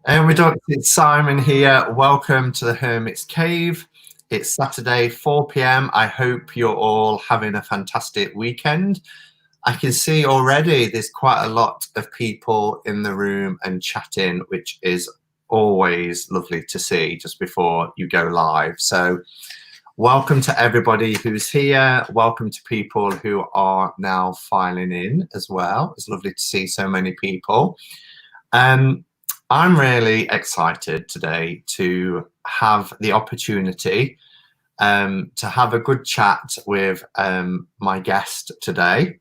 And we're talking, it's Simon here. Welcome to the Hermit's Cave. It's Saturday, 4 p.m. I hope you're all having a fantastic weekend. I can see already there's quite a lot of people in the room and chatting, which is always lovely to see just before you go live. So welcome to everybody who's here. Welcome to people who are now filing in as well. It's lovely to see so many people. I'm really excited today to have the opportunity to have a good chat with my guest today.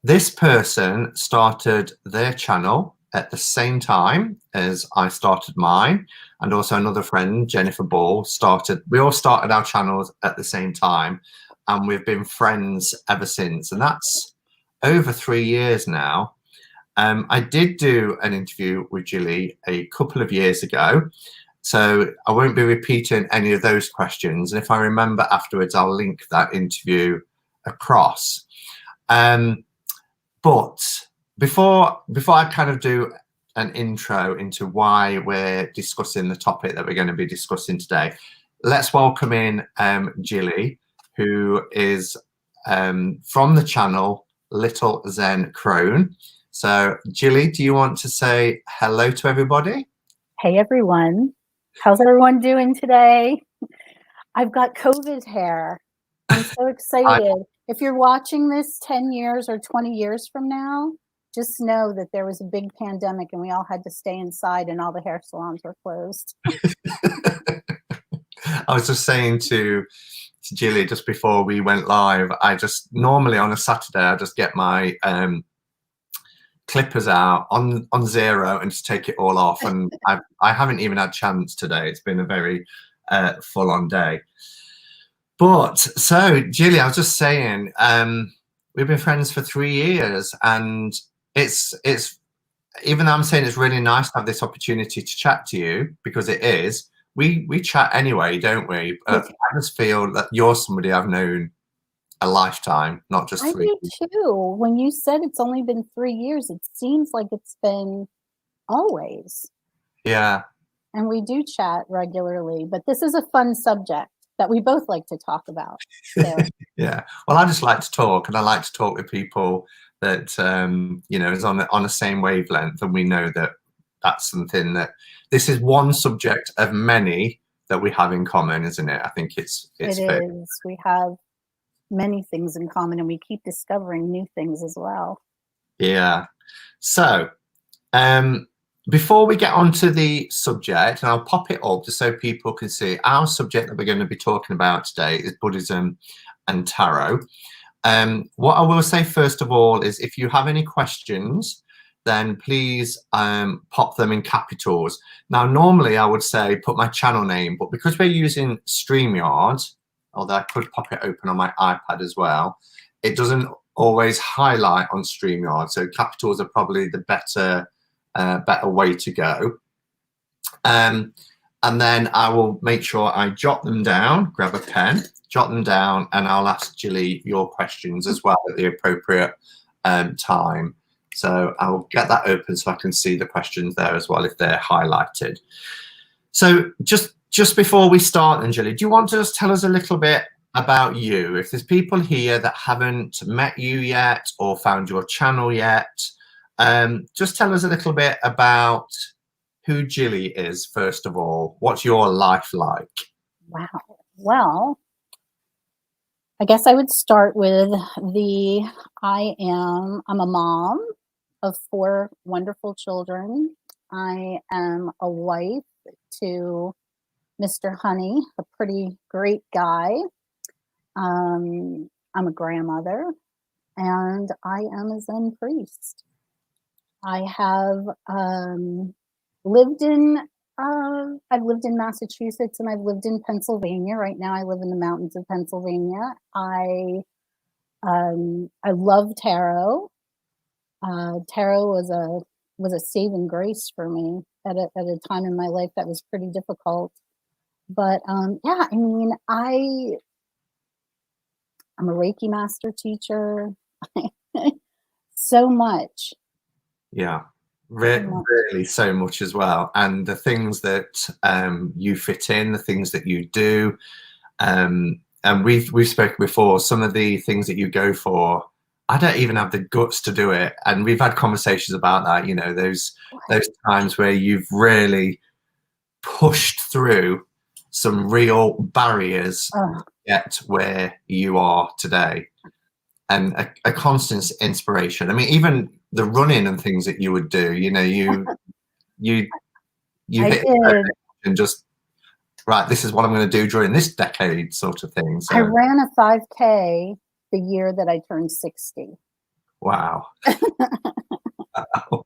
This person started their channel at the same time as I started mine, and also another friend, Jennifer Ball, we all started our channels at the same time, and we've been friends ever since, and that's over 3 years now. I did do an interview with Jillie a couple of years ago, so I won't be repeating any of those questions. And if I remember afterwards, I'll link that interview across. But before I kind of do an intro into why we're discussing the topic that we're going to be discussing today, let's welcome in Jillie, who is from the channel Little Zen Crone. So, Jillie, do you want to say hello to everybody? Hey, everyone. How's everyone doing today? I've got COVID hair. I'm so excited. If you're watching this 10 years or 20 years from now, just know that there was a big pandemic and we all had to stay inside and all the hair salons were closed. I was just saying to Jillie just before we went live, normally on a Saturday, I just get my clippers out on 0 and just take it all off, and I haven't even had a chance today. It's been a very full-on day. But so Jillie, I was just saying, we've been friends for 3 years, and it's even though I'm saying it's really nice to have this opportunity to chat to you, because it is, we chat anyway, don't we? I just feel that you're somebody I've known a lifetime, not just 3 years. I do too. When you said it's only been 3 years, it seems like it's been always. Yeah. And we do chat regularly, but this is a fun subject that we both like to talk about. So. Yeah. Well, I just like to talk, and I like to talk with people that is on the same wavelength, and we know that that's something that this is one subject of many that we have in common, isn't it? I think it's it is. We have many things in common, and we keep discovering new things as well. Yeah. So before we get onto the subject, and I'll pop it up just so people can see, our subject that we're going to be talking about today is Buddhism and Tarot. What I will say first of all is, if you have any questions, then please pop them in capitals. Now, normally I would say put my channel name, but because we're using StreamYard, although I could pop it open on my iPad as well, it doesn't always highlight on StreamYard, so capitals are probably the better way to go. And then I will make sure I jot them down, grab a pen, jot them down, and I'll ask Jillie your questions as well at the appropriate time. So I'll get that open so I can see the questions there as well if they're highlighted. So just before we start, then, Jillie, do you want to just tell us a little bit about you? If there's people here that haven't met you yet or found your channel yet, just tell us a little bit about who Jillie is, first of all. What's your life like? Wow. Well, I guess I would start with I'm a mom of 4 wonderful children. I am a wife to Mr. Honey, a pretty great guy. I'm a grandmother, and I am a Zen priest. I have I've lived in Massachusetts, and I've lived in Pennsylvania. Right now I live in the mountains of Pennsylvania. I love tarot. Tarot was a saving grace for me at a time in my life that was pretty difficult. But yeah, I mean, I'm a Reiki master teacher. So much. Yeah. Really so much as well. And the things that you fit in, the things that you do, and we've spoken before, some of the things that you go for, I don't even have the guts to do it. And we've had conversations about that, you know, those times where you've really pushed through some real barriers to get where you are today, and a constant inspiration. I mean, even the running and things that you would do, you know, you hit and just, right, this is what I'm going to do during this decade, sort of thing. So I ran a 5K the year that I turned 60. Wow. Wow.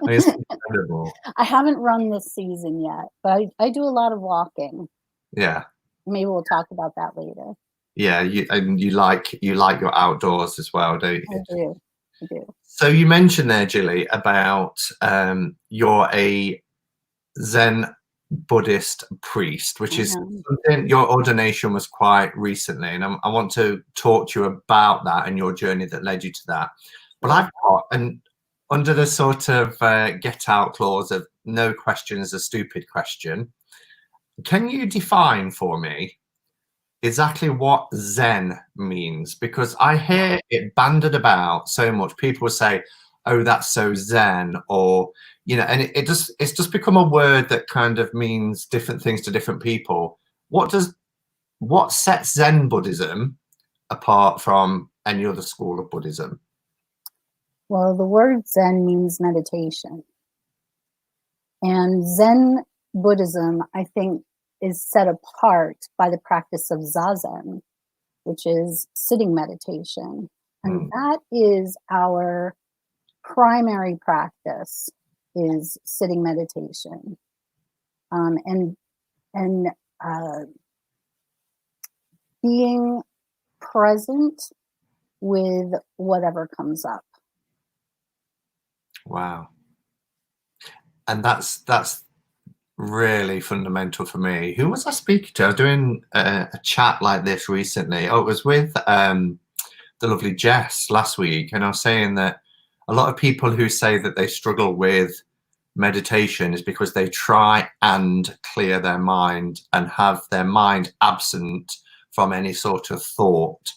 It's incredible. I haven't run this season yet, but I do a lot of walking. Yeah. Maybe we'll talk about that later. Yeah, you like your outdoors as well, don't you? I do. So you mentioned there, Jillie, about you're a Zen Buddhist priest, which is something, your ordination was quite recently, and I want to talk to you about that and your journey that led you to that. But I've got, and under the sort of get out clause of no question is a stupid question, can you define for me exactly what Zen means? Because I hear it bandied about so much. People say, oh, that's so Zen, or, you know, and it's just become a word that kind of means different things to different people. What sets Zen Buddhism apart from any other school of Buddhism? Well, the word Zen means meditation. And Zen Buddhism, I think, is set apart by the practice of Zazen, which is sitting meditation. And that is our primary practice, is sitting meditation. And being present with whatever comes up. Wow. And that's really fundamental for me. Who was I speaking to? I was doing a chat like this recently. Oh, it was with the lovely Jess last week, and I was saying that a lot of people who say that they struggle with meditation is because they try and clear their mind and have their mind absent from any sort of thought,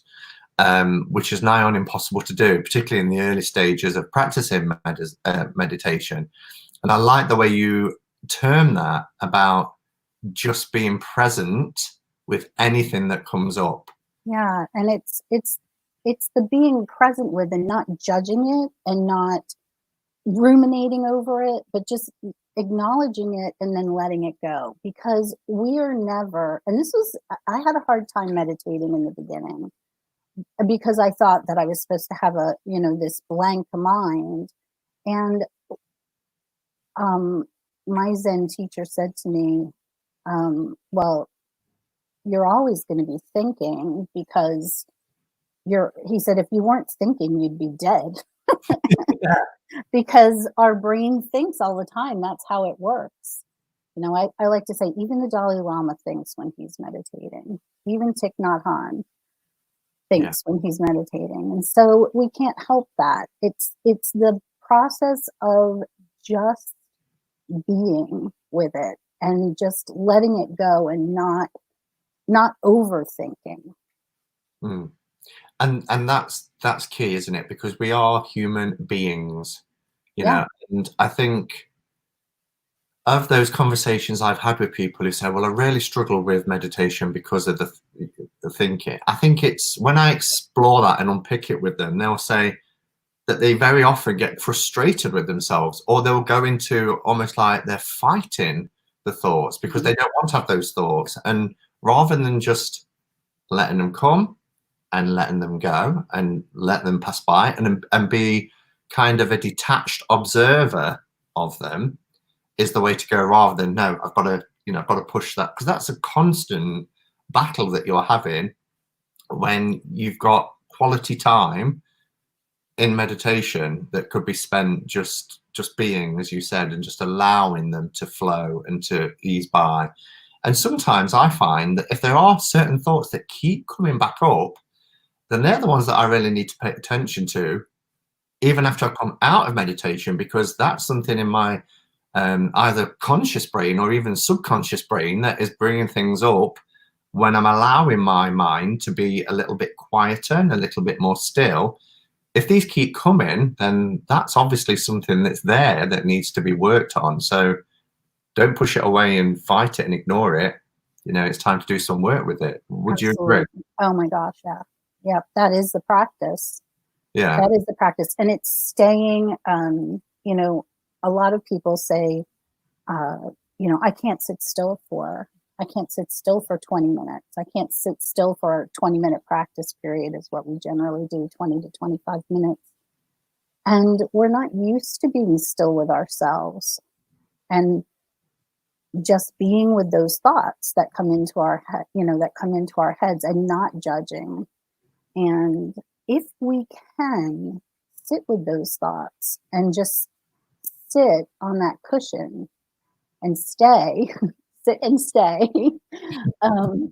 which is nigh on impossible to do, particularly in the early stages of practicing meditation. And I like the way you term that, about just being present with anything that comes up. Yeah, and it's the being present with and not judging it and not ruminating over it, but just acknowledging it and then letting it go. Because we are never, and I had a hard time meditating in the beginning because I thought that I was supposed to have this blank mind. And my Zen teacher said to me, well, you're always going to be thinking, because he said, if you weren't thinking, you'd be dead. Yeah. Because our brain thinks all the time. That's how it works. You know, I like to say, even the Dalai Lama thinks when he's meditating. Even Thich Nhat Hanh thinks when he's meditating. And so we can't help that. It's the process of just being with it and just letting it go and not overthinking. And that's key, isn't it? Because we are human beings, you know. And I think of those conversations I've had with people who say, well, I really struggle with meditation because of the thinking. I think it's when I explore that and unpick it with them, they'll say that they very often get frustrated with themselves, or they'll go into almost like they're fighting the thoughts because they don't want to have those thoughts. And rather than just letting them come and letting them go and let them pass by and be kind of a detached observer of them, is the way to go, rather than, no, I've got to push that, because that's a constant battle that you're having when you've got quality time in meditation that could be spent just being, as you said, and just allowing them to flow and to ease by. And sometimes I find that if there are certain thoughts that keep coming back up, then they're the ones that I really need to pay attention to even after I come out of meditation, because that's something in my either conscious brain or even subconscious brain that is bringing things up when I'm allowing my mind to be a little bit quieter and a little bit more still. If these keep coming, then that's obviously something that's there that needs to be worked on. So don't push it away and fight it and ignore it. You know, it's time to do some work with it. Would you agree? Oh my gosh, yeah. Yeah, that is the practice. Yeah. That is the practice. And it's staying, you know, a lot of people say, you know, I can't sit still for 20 minutes. I can't sit still for a 20-minute practice period is what we generally do, 20 to 25 minutes. And we're not used to being still with ourselves and just being with those thoughts that come into our head, you know, that come into our heads, and not judging. And if we can sit with those thoughts and just sit on that cushion and stay, sit and stay, you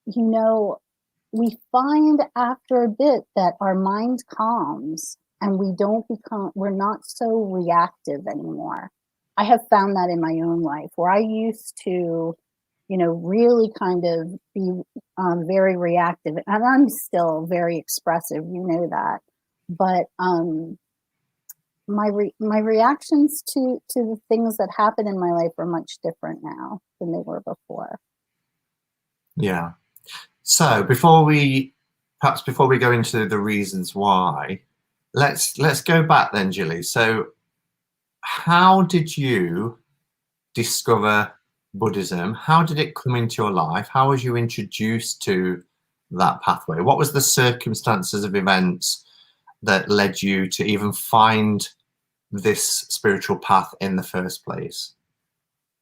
know, we find after a bit that our mind calms and we're not so reactive anymore. I have found that in my own life, where I used to, you know, really kind of be very reactive, and I'm still very expressive, you know that. But my reactions to the things that happen in my life are much different now than they were before. Yeah. So before we go into the reasons why, let's go back then, Jillie. So how did you discover Buddhism? How did it come into your life? How was you introduced to that pathway? What was the circumstances of events that led you to even find this spiritual path in the first place?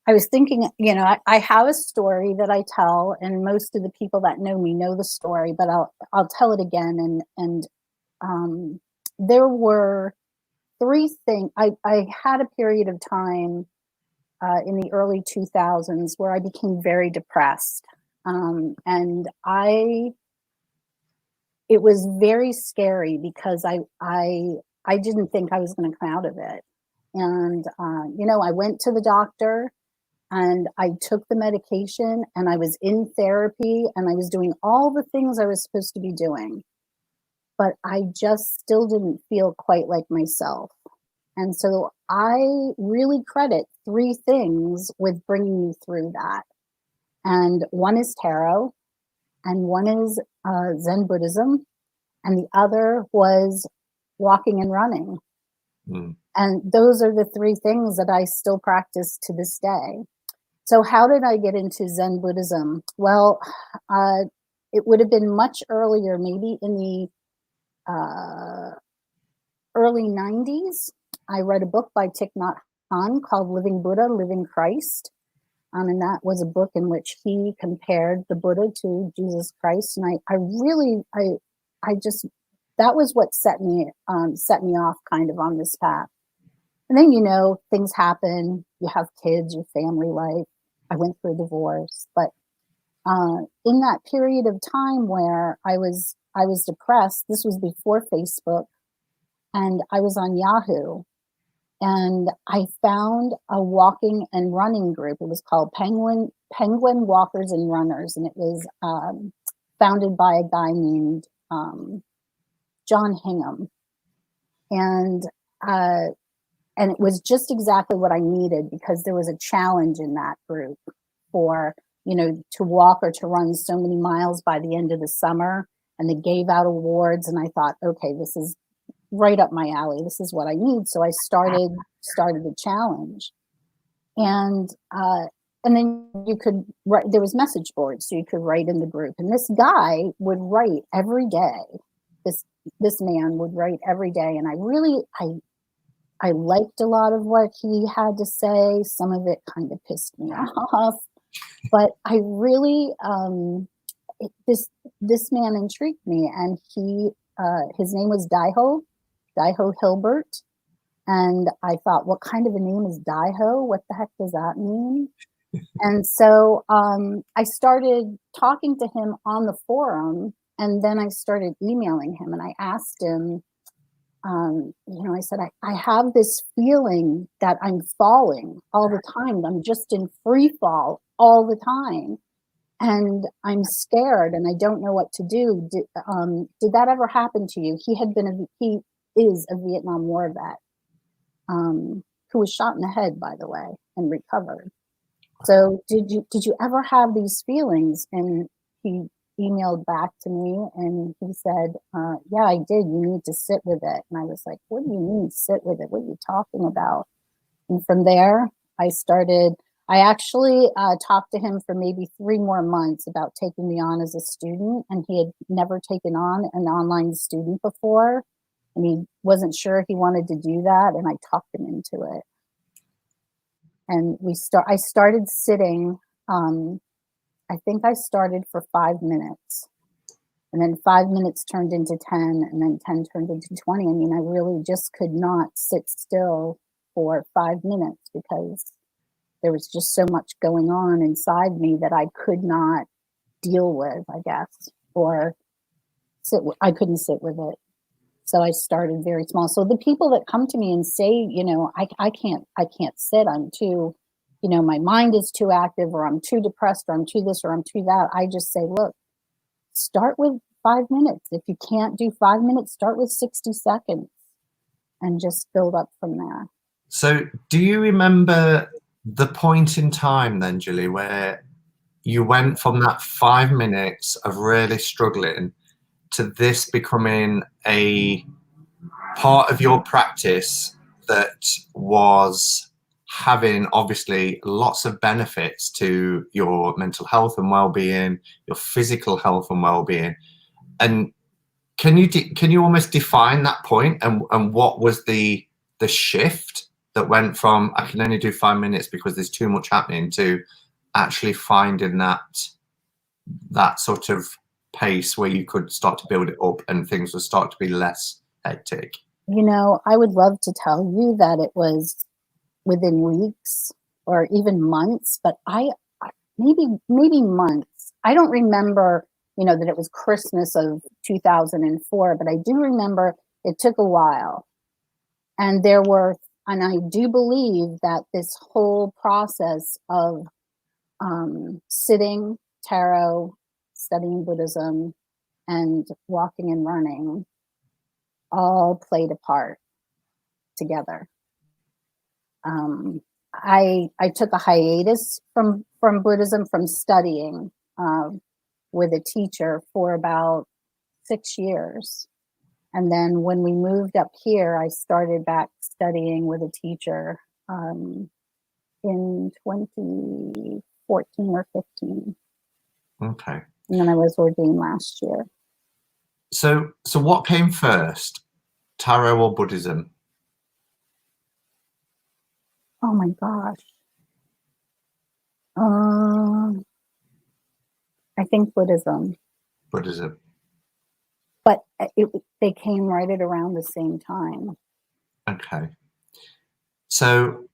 I was thinking, you know, I have a story that I tell, and most of the people that know me know the story, but I'll tell it again. And there were three things. I had a period of time in the early 2000s where I became very depressed, and it was very scary because I didn't think I was going to come out of it. And you know, I went to the doctor and I took the medication and I was in therapy and I was doing all the things I was supposed to be doing, but I just still didn't feel quite like myself. And so I really credit three things with bringing me through that. And one is tarot, and one is Zen Buddhism, and the other was walking and running. Mm. And those are the three things that I still practice to this day. So how did I get into Zen Buddhism? Well, it would have been much earlier, maybe in the early 90s. I read a book by Thich Nhat Hanh called Living Buddha, Living Christ. And that was a book in which he compared the Buddha to Jesus Christ. And I just, that was what set me off kind of on this path. And then, you know, things happen. You have kids, your family life. I went through a divorce. But in that period of time where I was depressed, this was before Facebook, and I was on Yahoo. And I found a walking and running group. It was called Penguin Walkers and Runners. And it was founded by a guy named John Hingham. And it was just exactly what I needed, because there was a challenge in that group for, you know, to walk or to run so many miles by the end of the summer. And they gave out awards. And I thought, okay, this is right up my alley. This is what I need. So I started a challenge. And then you could write, there was message boards, so you could write in the group. And this guy would write every day. This man would write every day. And I liked a lot of what he had to say. Some of it kind of pissed me off, but I really, this man intrigued me, and his name was Daiho Hilbert. And I thought, what kind of a name is Daiho? What the heck does that mean? And so I started talking to him on the forum, and then I started emailing him, and I asked him, I said, I have this feeling that I'm falling all the time. I'm just in free fall all the time. And I'm scared and I don't know what to do. Did that ever happen to you? He is a Vietnam War vet, who was shot in the head, by the way, and recovered. So did you ever have these feelings? And he emailed back to me and he said, yeah, I did. You need to sit with it. And I was like, what do you mean sit with it? What are you talking about? And from there, I actually talked to him for maybe 3 more months about taking me on as a student. And he had never taken on an online student before. And he wasn't sure he wanted to do that. And I talked him into it. And I started sitting, I think I started for 5 minutes. And then 5 minutes turned into 10, and then 10 turned into 20. I mean, I really just could not sit still for 5 minutes because there was just so much going on inside me that I could not deal with, I guess, or I couldn't sit with it. So I started very small. So the people that come to me and say, I can't sit, I'm too, my mind is too active, or I'm too depressed, or I'm too this, or I'm too that. I just say, look, start with 5 minutes. If you can't do 5 minutes, start with 60 seconds and just build up from there. So do you remember the point in time then, Jillie, where you went from that 5 minutes of really struggling to this becoming a part of your practice that was having obviously lots of benefits to your mental health and well-being, your physical health and well-being? And can you almost define that point and what was the shift that went from I can only do 5 minutes because there's too much happening to actually finding that sort of pace where you could start to build it up and things would start to be less hectic? I would love to tell you that it was within weeks or even months, but maybe months. I don't remember, that it was Christmas of 2004, but I do remember it took a while. And I do believe that this whole process of sitting, tarot, studying Buddhism, and walking and running all played a part together. I took a hiatus from Buddhism, from studying with a teacher for about 6 years. And then when we moved up here, I started back studying with a teacher in 2014 or 15. Okay. And then I was ordained last year. So what came first, tarot or Buddhism? Oh my gosh. I think Buddhism. Buddhism. But they came right at around the same time. Okay. So,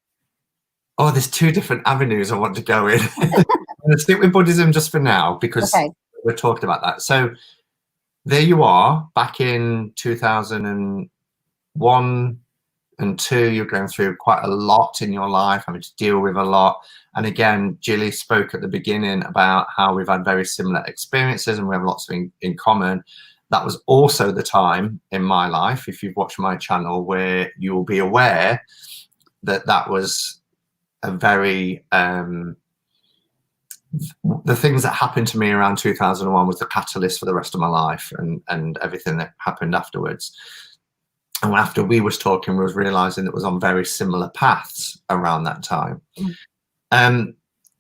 there's 2 different avenues I want to go in. I'm going to stick with Buddhism just for now because we're talking about that. So there you are back in 2001 and 2, you're going through quite a lot in your life, having to deal with a lot. And again, Jillie spoke at the beginning about how we've had very similar experiences and we have lots in common. That was also the time in my life, if you've watched my channel, where you will be aware that was a very the things that happened to me around 2001 was the catalyst for the rest of my life and everything that happened afterwards. And after we was talking, we was realizing that it was on very similar paths around that time.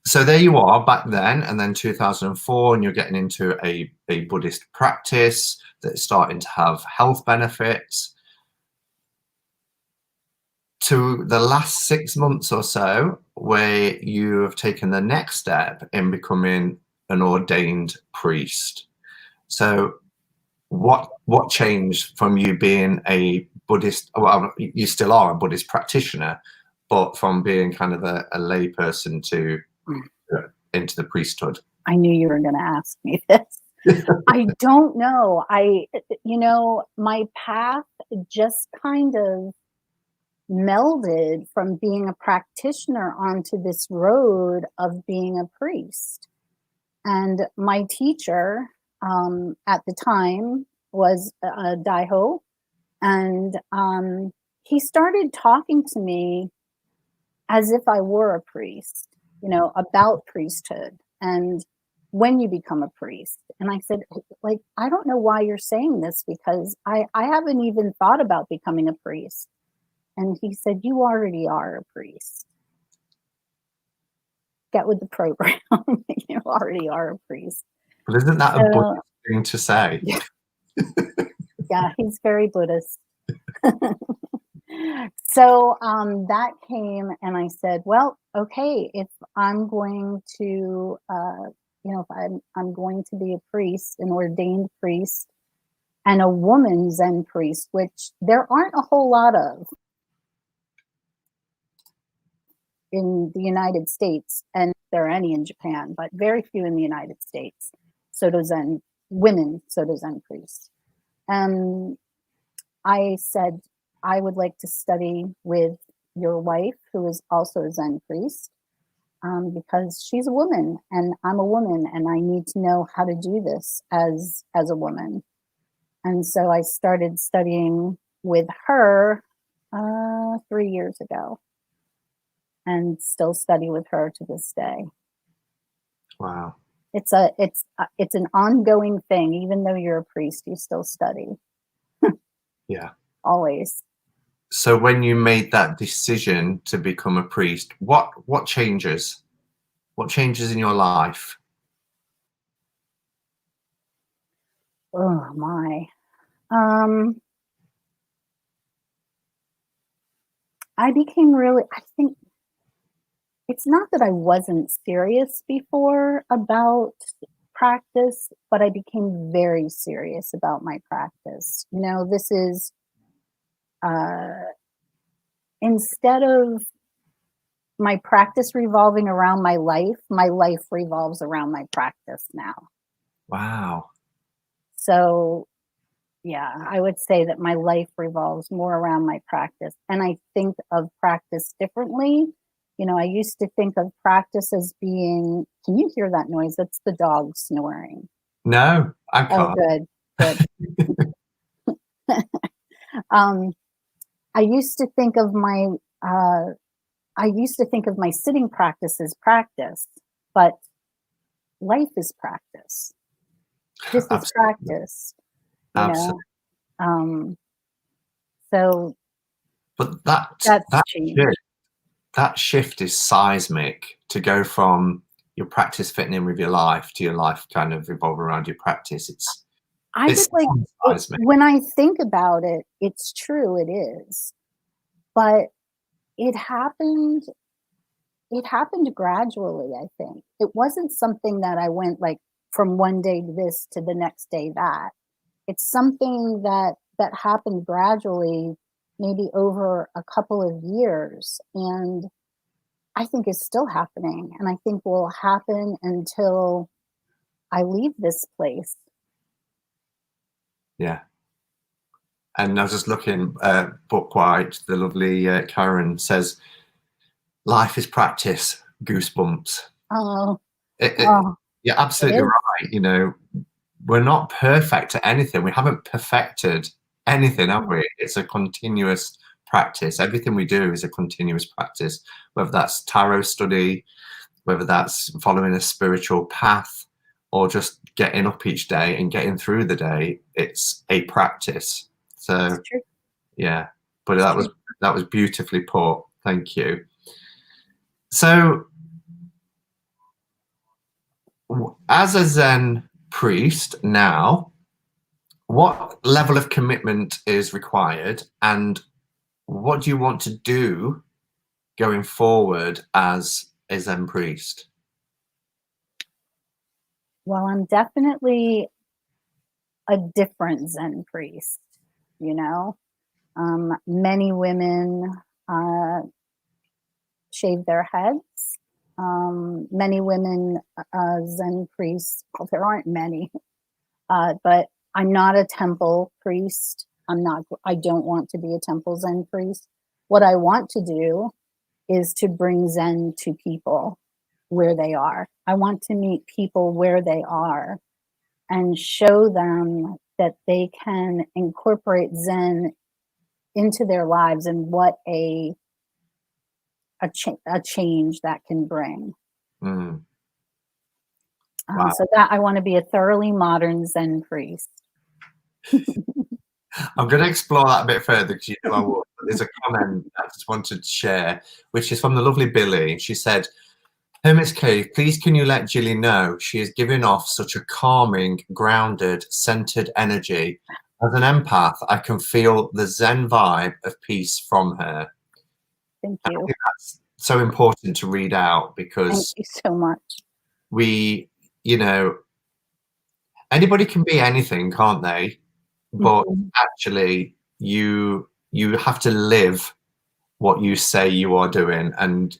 So there you are back then, and then 2004, and you're getting into a Buddhist practice that's starting to have health benefits. To the last 6 months or so, where you have taken the next step in becoming an ordained priest. So what changed from you being a Buddhist? Well, you still are a Buddhist practitioner, but from being kind of a lay person to into the priesthood. I knew you were going to ask me this. I don't know. My path just kind of melded from being a practitioner onto this road of being a priest. And my teacher at the time was Daiho, and he started talking to me as if I were a priest, about priesthood and when you become a priest. And I said, like, I don't know why you're saying this, because I haven't even thought about becoming a priest. And he said, you already are a priest. Get with the program. You already are a priest. But isn't that a Buddhist thing to say? Yeah, yeah, he's very Buddhist. So that came, and I said, well, okay, if I'm going to, if I'm going to be a priest, an ordained priest, and a woman Zen priest, which there aren't a whole lot of in the United States, and there are any in Japan, but very few in the United States. Soto Zen women, Soto Zen priests. I said, I would like to study with your wife, who is also a Zen priest, because she's a woman and I'm a woman, and I need to know how to do this as a woman. And so I started studying with her 3 years ago, and still study with her to this day. Wow. It's an ongoing thing. Even though you're a priest, you still study. Yeah. Always. So when you made that decision to become a priest, what changes? What changes in your life? Oh my. I became really, I think it's not that I wasn't serious before about practice, but I became very serious about my practice. This is, instead of my practice revolving around my life revolves around my practice now. Wow. So yeah, I would say that my life revolves more around my practice, and I think of practice differently. I used to think of practice as being, can you hear that noise? That's the dog snoring. No, I can't. Oh, good. I used to think of my sitting practice as practice, but life is practice. This is practice, Absolutely. So, but that shift is seismic, to go from your practice fitting in with your life to your life kind of revolve around your practice. When I think about it, it's true, it is, but it happened gradually. I think it wasn't something that I went like from one day this to the next day that. It's something that happened gradually, maybe over a couple of years, and I think is still happening, and I think will happen until I leave this place. Yeah. And I was just looking, Book White, the lovely Karen says, life is practice, goosebumps. Oh, you're absolutely right. We're not perfect at anything. We haven't perfected anything, have we? It's a continuous practice. Everything we do is a continuous practice, whether that's tarot study, whether that's following a spiritual path, or just getting up each day and getting through the day. It's a practice. So yeah, but that was beautifully put. Thank you. So as a Zen priest now, what level of commitment is required, and what do you want to do going forward as a Zen priest? Well, I'm definitely a different Zen priest. Many women shave their heads. Many women Zen priests, well, there aren't many, But I'm not a temple priest. I don't want to be a temple Zen priest. What I want to do is to bring Zen to people where they are. I want to meet people where they are and show them that they can incorporate Zen into their lives and what a change that can bring. Mm. Wow. So that I want to be a thoroughly modern Zen priest. I'm going to explore that a bit further because you know I will. There's a comment I just wanted to share, which is from the lovely Billy. She said, Hermit's Cave, please can you let Jillie know she is giving off such a calming, grounded, centered energy. As an empath, I can feel the Zen vibe of peace from her. Thank you. I think that's so important to read out because thank you so much. We, you know, anybody can be anything, can't they? But actually, you have to live what you say you are doing. And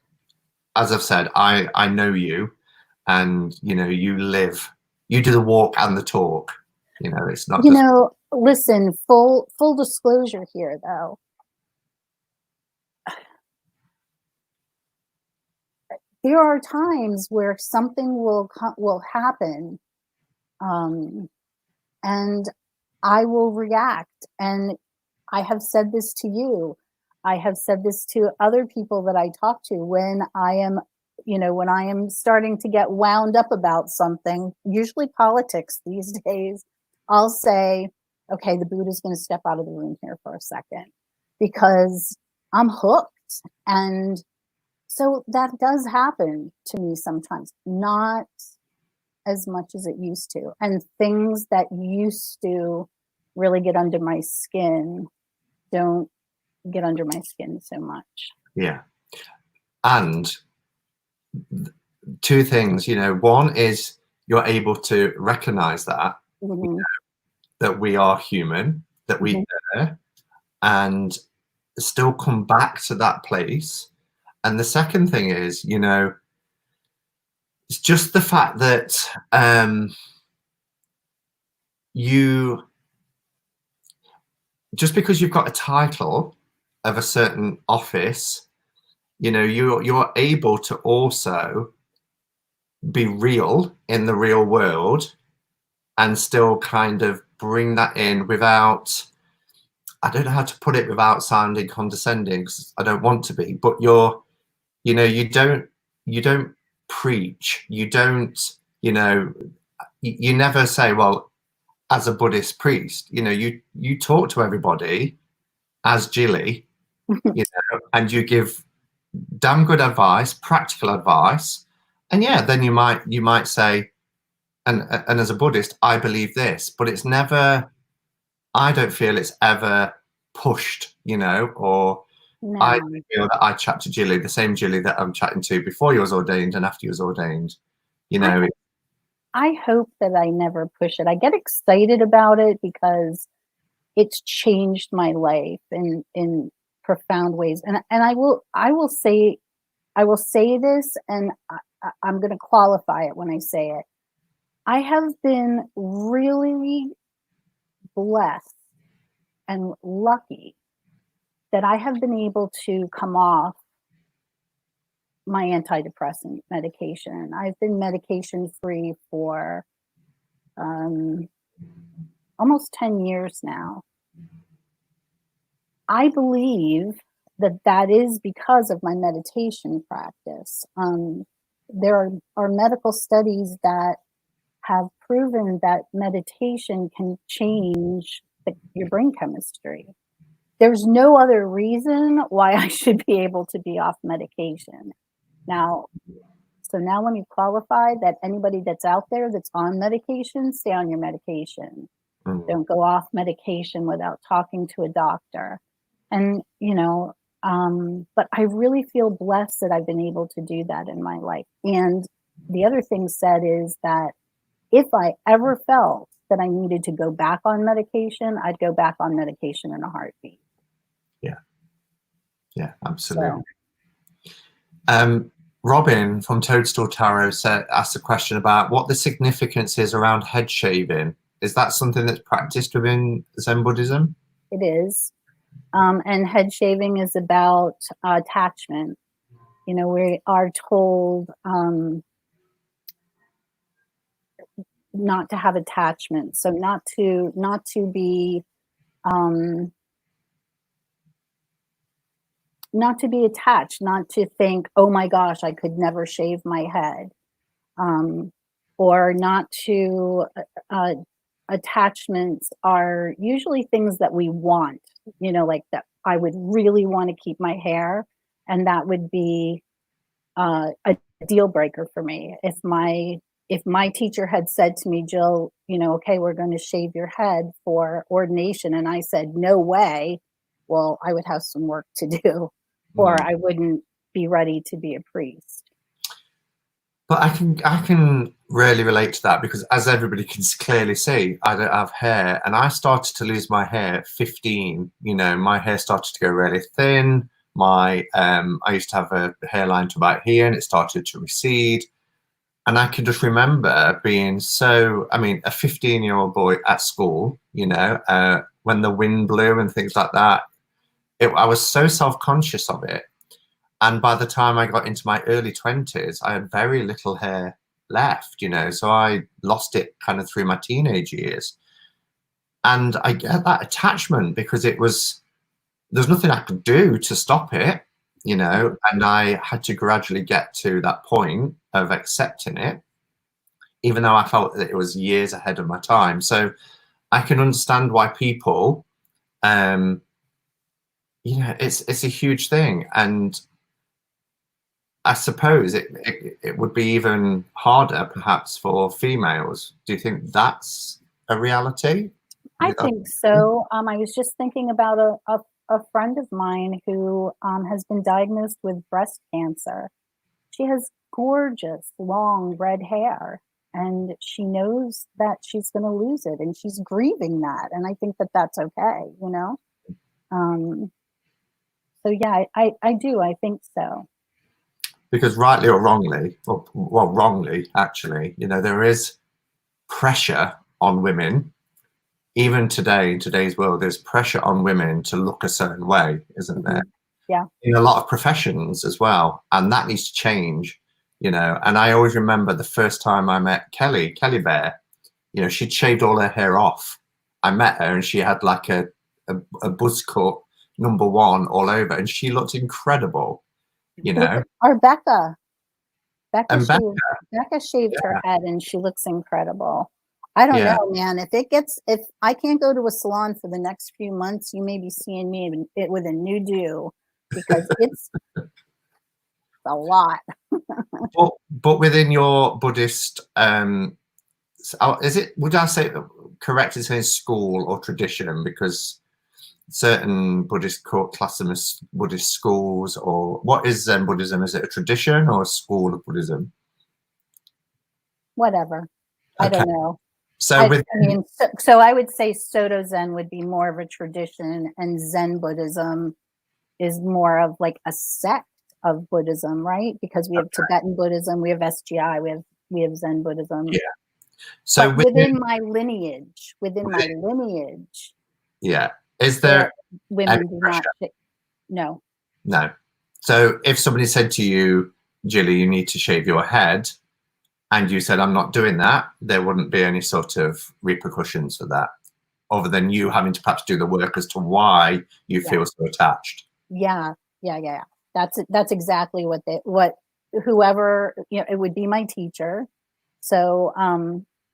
as I've said, I know you, and you know, you do the walk and the talk. You know, it's not. You know, listen. Full disclosure here, though. There are times where something will happen, and I will react. And I have said this to you. I have said this to other people that I talk to when I am starting to get wound up about something, usually politics these days. I'll say, okay, the Buddha's going to step out of the room here for a second because I'm hooked. And so that does happen to me sometimes, not as much as it used to. And things that used to really get under my skin don't get under my skin so much. Yeah. And two things, you know, one is you're able to recognize that, you know, that we are human, that we are, and still come back to that place. And the second thing is, you know, it's just the fact that just because you've got a title of a certain office, you know, you're able to also be real in the real world and still kind of bring that in without, I don't know how to put it without sounding condescending, because I don't want to be, but you know, you don't preach, you don't, you know, you never say, well, as a Buddhist priest, you know, you talk to everybody as Jillie, you know, and you give damn good advice, practical advice, and yeah, then you might say, and as a Buddhist, I believe this, but it's never, I don't feel it's ever pushed, you know, or No. I feel that I chat to Jillie, the same Jillie that I'm chatting to before you was ordained and after you was ordained, you know. I hope that I never push it. I get excited about it because it's changed my life in profound ways. And I will say this, and I'm going to qualify it when I say it. I have been really blessed and lucky that I have been able to come off my antidepressant medication. I've been medication free for almost 10 years now. I believe that is because of my meditation practice. There are medical studies that have proven that meditation can change your brain chemistry. There's no other reason why I should be able to be off medication. Now let me qualify that anybody that's out there that's on medication, stay on your medication. Don't go off medication without talking to a doctor. And, you know, but I really feel blessed that I've been able to do that in my life. And the other thing said is that if I ever felt that I needed to go back on medication, I'd go back on medication in a heartbeat. Yeah, absolutely. So. Robin from Toadstool Tarot asked a question about what the significance is around head shaving Is that something that's practiced within Zen Buddhism? It is. And head shaving is about attachment. You know, we are told not to have attachment, so not to be not to be attached, not to think, oh my gosh, I could never shave my head, or not to attachments are usually things that we want, you know, like that I would really want to keep my hair, and that would be a deal breaker for me. If my teacher had said to me, Jill, you know, okay, we're going to shave your head for ordination, and I said, no way, well, I would have some work to do, or I wouldn't be ready to be a priest. But I can really relate to that, because as everybody can clearly see, I don't have hair, and I started to lose my hair at 15. You know, my hair started to go really thin. I used to have a hairline to about here, and it started to recede. And I can just remember being so, I mean, a 15-year-old boy at school, you know, when the wind blew and things like that, I was so self-conscious of it. And by the time I got into my early 20s, I had very little hair left, you know, so I lost it kind of through my teenage years. And I get that attachment because there's nothing I could do to stop it, you know, and I had to gradually get to that point of accepting it, even though I felt that it was years ahead of my time. So I can understand why people, you know, it's a huge thing. And I suppose it would be even harder perhaps for females. Do you think that's a reality? I think so. I was just thinking about a friend of mine who has been diagnosed with breast cancer. She has gorgeous long red hair, and she knows that she's going to lose it, and she's grieving that. And I think that that's okay, you know? So yeah, I do. I think so. Because rightly or wrongly, well, wrongly actually, you know, there is pressure on women. Even today, in today's world, there's pressure on women to look a certain way, isn't there? Yeah. In a lot of professions as well. And that needs to change, you know. And I always remember the first time I met Kelly Bear, you know, she'd shaved all her hair off. I met her and she had like a buzz cut #1 all over, and she looked incredible, you know. Or Becca shaved Yeah. her head and she looks incredible. I don't know, man. If I can't go to a salon for the next few months, you may be seeing me with a new do, because it's a lot. but within your Buddhist, would I say correct in saying school or tradition? Because certain Buddhist class them as Buddhist schools, or what is Zen Buddhism? Is it a tradition or a school of Buddhism? Whatever. Okay. I don't know. So I would say Soto Zen would be more of a tradition, and Zen Buddhism is more of like a sect of Buddhism, right? Because we have Tibetan Buddhism, we have SGI, we have Zen Buddhism. Yeah. So within my lineage, yeah, is there women do not? No. So if somebody said to you, Jillie, you need to shave your head, and you said, I'm not doing that, there wouldn't be any sort of repercussions for that, other than you having to perhaps do the work as to why you feel so attached. Yeah. That's exactly what whoever, you know, it would be my teacher. So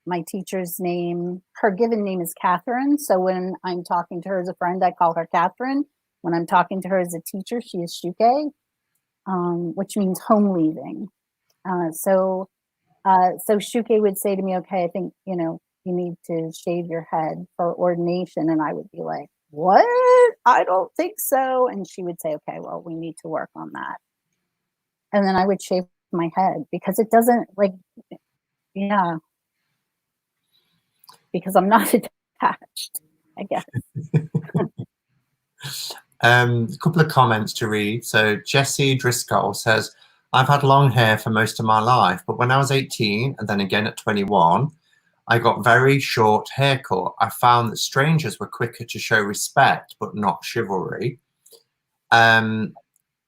my teacher's name, her given name is Catherine. So when I'm talking to her as a friend, I call her Catherine. When I'm talking to her as a teacher, she is Shuke, which means home leaving. So Shuke would say to me, okay, I think, you know, you need to shave your head for ordination. And I would be like, what? I don't think so. And she would say, okay, well, we need to work on that. And then I would shave my head, because it doesn't because I'm not attached, I guess. A couple of comments to read. So Jessie Driscoll says, I've had long hair for most of my life, but when I was 18 and then again at 21, I got very short haircut. I found that strangers were quicker to show respect, but not chivalry. And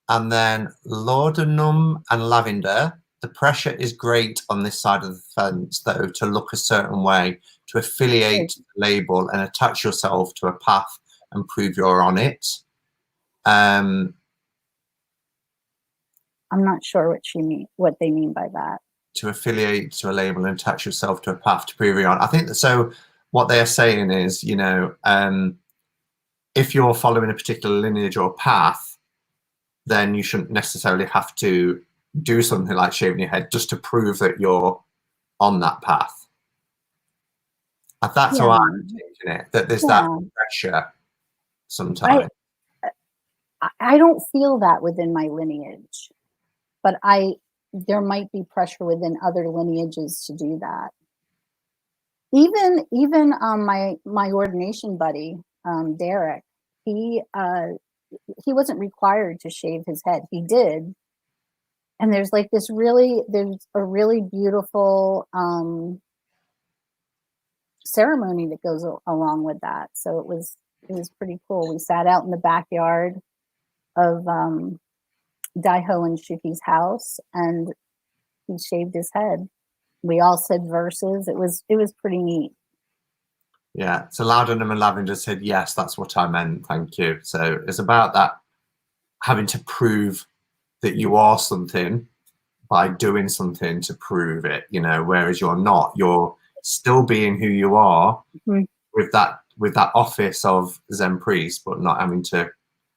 then laudanum and lavender. The pressure is great on this side of the fence, though, to look a certain way, to affiliate the label and attach yourself to a path and prove you're on it. I'm not sure what they mean by that. To affiliate to a label and attach yourself to a path to prove you're on. I think that, so what they are saying is, you know, if you're following a particular lineage or path, then you shouldn't necessarily have to do something like shaving your head just to prove that you're on that path. That's how I'm taking it, that there's that pressure sometimes. I don't feel that within my lineage, but there might be pressure within other lineages to do that. Even my ordination buddy, Derek, he wasn't required to shave his head. He did. And there's like there's a really beautiful ceremony that goes along with that. So it was pretty cool. We sat out in the backyard of Daiho and Shuki's house, and he shaved his head. We all said verses. It was pretty neat. Yeah. So laudanum and lavender said, yes, that's what I meant. Thank you. So it's about that, having to prove that you are something by doing something to prove it, you know, whereas you're not. You're still being who you are with that office of Zen priest, but not having to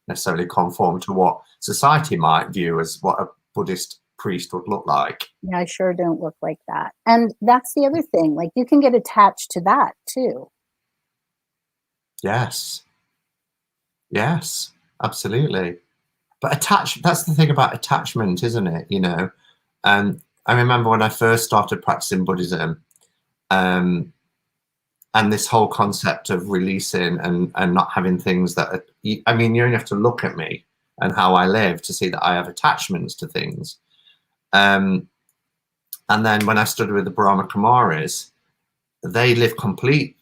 necessarily conform to what society might view as what a Buddhist priest would look like. Yeah, I sure don't look like that. And that's the other thing, like you can get attached to that too. Yes, absolutely. But that's the thing about attachment, isn't it? You know, I remember when I first started practicing Buddhism, and this whole concept of releasing and not having things that are, I mean, you only have to look at me and how I live to see that I have attachments to things. And then when I studied with the Brahma Kumaris, they live completely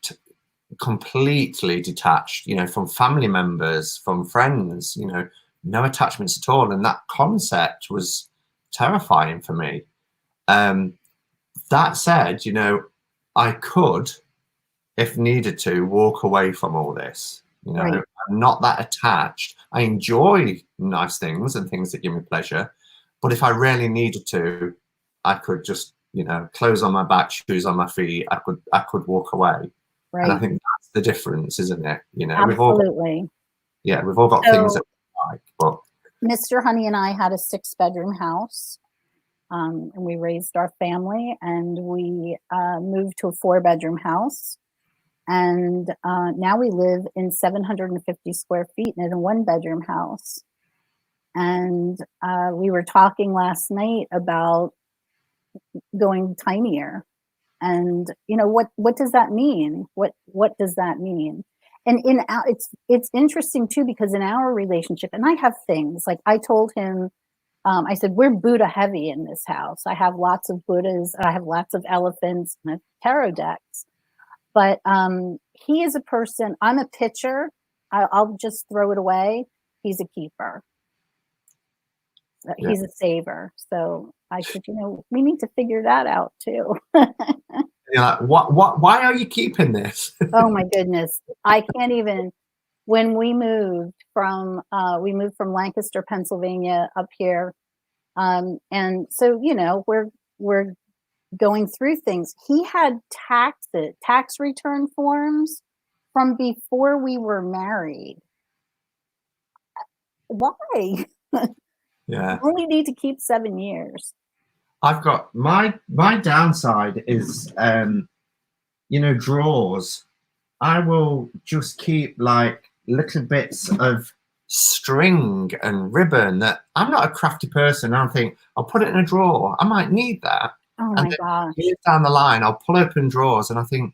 detached, you know, from family members, from friends, you know, no attachments at all. And that concept was terrifying for me. That said, you know, I could, if needed to, walk away from all this. You know, right. I'm not that attached. I enjoy nice things and things that give me pleasure. But if I really needed to, I could just, you know, clothes on my back, shoes on my feet. I could walk away. Right. And I think that's the difference, isn't it? You know, absolutely. We've all got things that we like. But Mr. Honey and I had a 6-bedroom house. And we raised our family, and we moved to a 4-bedroom house. And now we live in 750 square feet in a 1-bedroom house. And we were talking last night about going tinier. And you know, what does that mean? What does that mean? And it's interesting too, because in our relationship, and I have things like I told him. I said, we're Buddha heavy in this house. I have lots of Buddhas. I have lots of elephants and tarot decks. But he is a person, I'm a pitcher. I'll just throw it away. He's a keeper. He's a saver. So I said, you know, we need to figure that out too. You're like, why are you keeping this? Oh my goodness. I can't even. When we moved from Lancaster, Pennsylvania up here. And so, you know, we're going through things. He had tax return forms from before we were married. Why? Yeah. We only need to keep 7 years. I've got my downside is, you know, drawers. I will just keep like little bits of string and ribbon that I'm not a crafty person. I don't think I'll put it in a drawer. I might need that. Oh my gosh. Years down the line, I'll pull open drawers and I think,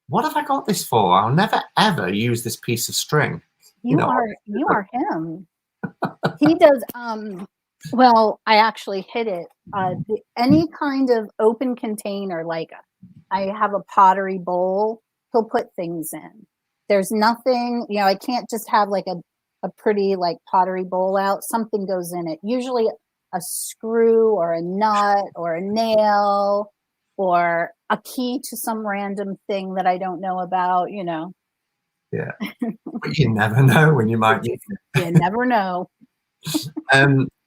what have I got this for? I'll never ever use this piece of string. You are him. He does. Well, I actually hid it. Any kind of open container, like I have a pottery bowl. He'll put things in. There's nothing, you know, I can't just have like a pretty like pottery bowl out. Something goes in it. Usually a screw or a nut or a nail or a key to some random thing that I don't know about, you know. Yeah. But you never know when you might need it. You never know.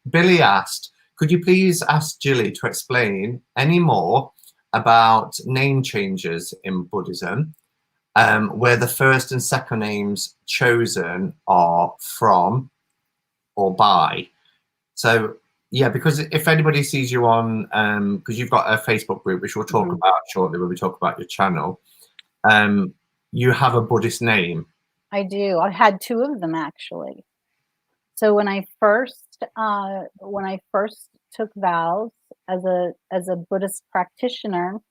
Billy asked, could you please ask Jillie to explain any more about name changes in Buddhism, where the first and second names chosen are from or by? So yeah, because if anybody sees you on, because you've got a Facebook group, which we'll talk about shortly when we talk about your channel, you have a Buddhist name. I do. I had two of them actually. So when I first took vows as a Buddhist practitioner,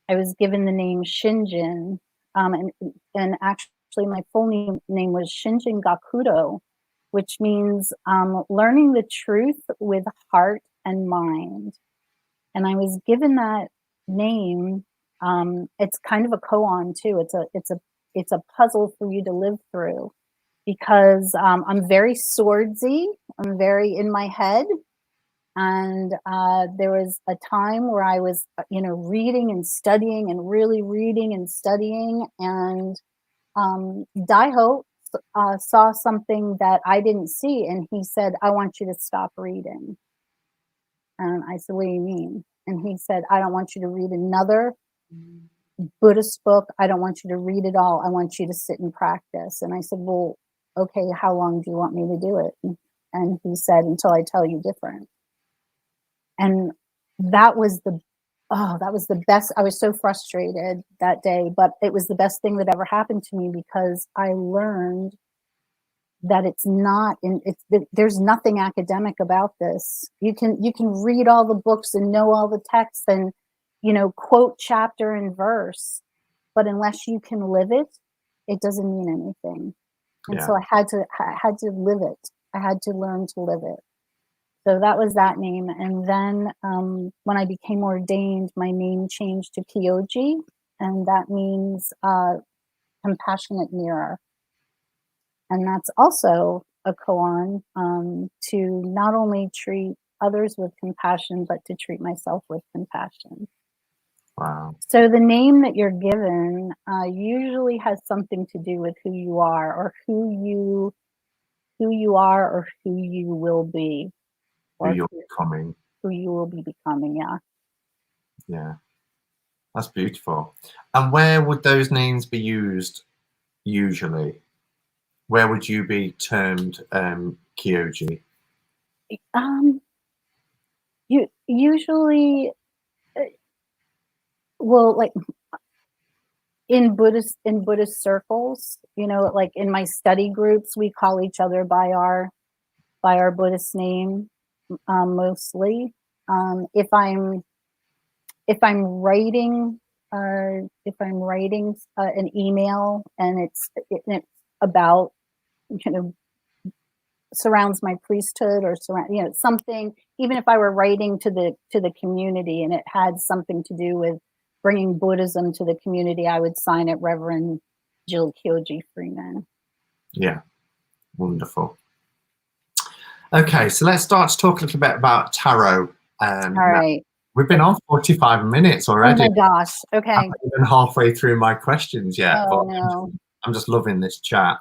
I was given the name Shinjin, and actually my full name was Shinjin Gakudo, which means learning the truth with heart and mind. And I was given that name. It's kind of a koan too. It's a puzzle for you to live through, because I'm very swordsy. I'm very in my head. And there was a time where I was, you know, reading and studying and really reading and studying. And Daiho saw something that I didn't see. And he said, I want you to stop reading. And I said, what do you mean? And he said, I don't want you to read another Buddhist book. I don't want you to read it all. I want you to sit and practice. And I said, well, okay, how long do you want me to do it? And he said, until I tell you different. And that was the best. I was so frustrated that day, but it was the best thing that ever happened to me, because I learned that there's nothing academic about this. You can read all the books and know all the texts and, you know, quote chapter and verse, but unless you can live it, it doesn't mean anything. And so I had to live it. I had to learn to live it. So that was that name. And then when I became ordained, my name changed to Kyoji, and that means compassionate mirror. And that's also a koan, to not only treat others with compassion, but to treat myself with compassion. Wow. So the name that you're given usually has something to do with who you are, or who you are, or who you will be, or who you're becoming. Who you will be becoming, yeah. Yeah, that's beautiful. And where would those names be used usually? Where would you be termed Kyoji? You usually, well, like in Buddhist circles, you know, like in my study groups, we call each other by our Buddhist name, mostly. If I'm writing an email and it's about, you know, surrounds my priesthood, or you know, something, even if I were writing to the community and it had something to do with bringing Buddhism to the community, I would sign it Reverend Jill Kyoji Freeman. Yeah, wonderful. Okay, so let's start to talk a little bit about tarot. All right. We've been on 45 minutes already. Oh my gosh. Okay. I'm not even halfway through my questions yet. Oh, no. I'm just loving this chat.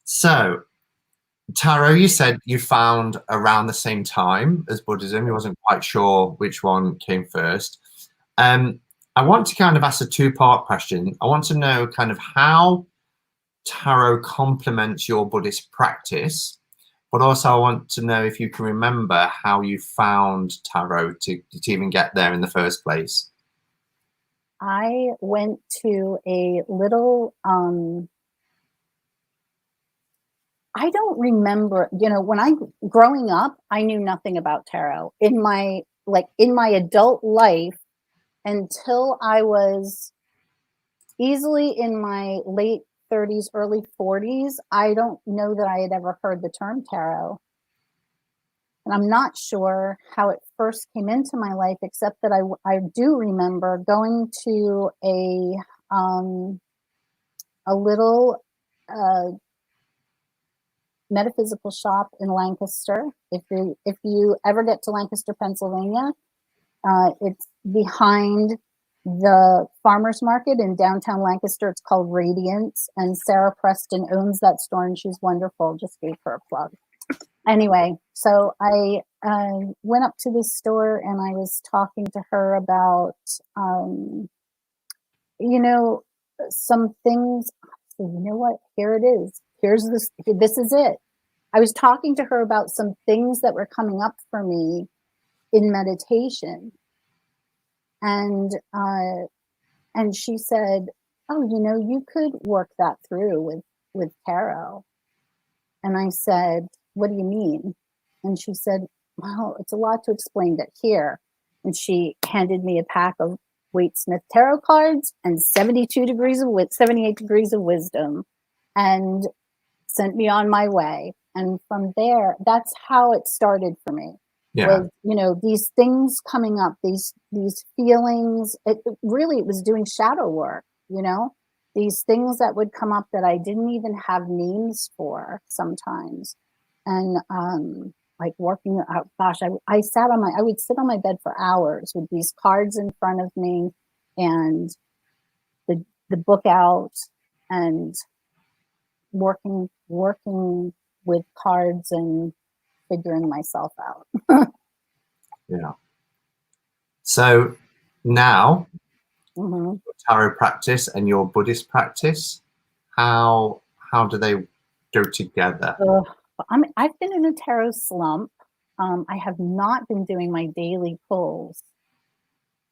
So, tarot, you said you found around the same time as Buddhism. You wasn't quite sure which one came first. I want to kind of ask a two-part question. I want to know kind of how tarot complements your Buddhist practice, but also I want to know if you can remember how you found tarot to even get there in the first place. I went to a little, I don't remember, you know, growing up, I knew nothing about tarot. In my adult life, until I was easily in my late 30s, early 40s, I don't know that I had ever heard the term tarot. And I'm not sure how it first came into my life, except that I do remember going to a little metaphysical shop in Lancaster. If you ever get to Lancaster, Pennsylvania, it's behind the farmers market in downtown Lancaster. It's called Radiance, and Sarah Preston owns that store, and she's wonderful. Just gave her a plug. Anyway, so I went up to this store and I was talking to her about, you know, some things. So you know what? Here it is. Here's this. This is it. I was talking to her about some things that were coming up for me in meditation, and she said, "Oh, you know, you could work that through with tarot." And I said, "What do you mean?" And she said, "Well, it's a lot to explain, but here." And she handed me a pack of Waite Smith tarot cards and 78 degrees of wisdom, and sent me on my way. And from there, that's how it started for me. Yeah. Was, you know, these things coming up, these feelings. It was doing shadow work, you know, these things that would come up that I didn't even have names for sometimes. And like working out, gosh, I would sit on my bed for hours with these cards in front of me and the book out and working with cards and figuring myself out. Yeah. So now, Mm-hmm. tarot practice and your Buddhist practice, how do they go together? I've been in a tarot slump. I have not been doing my daily pulls,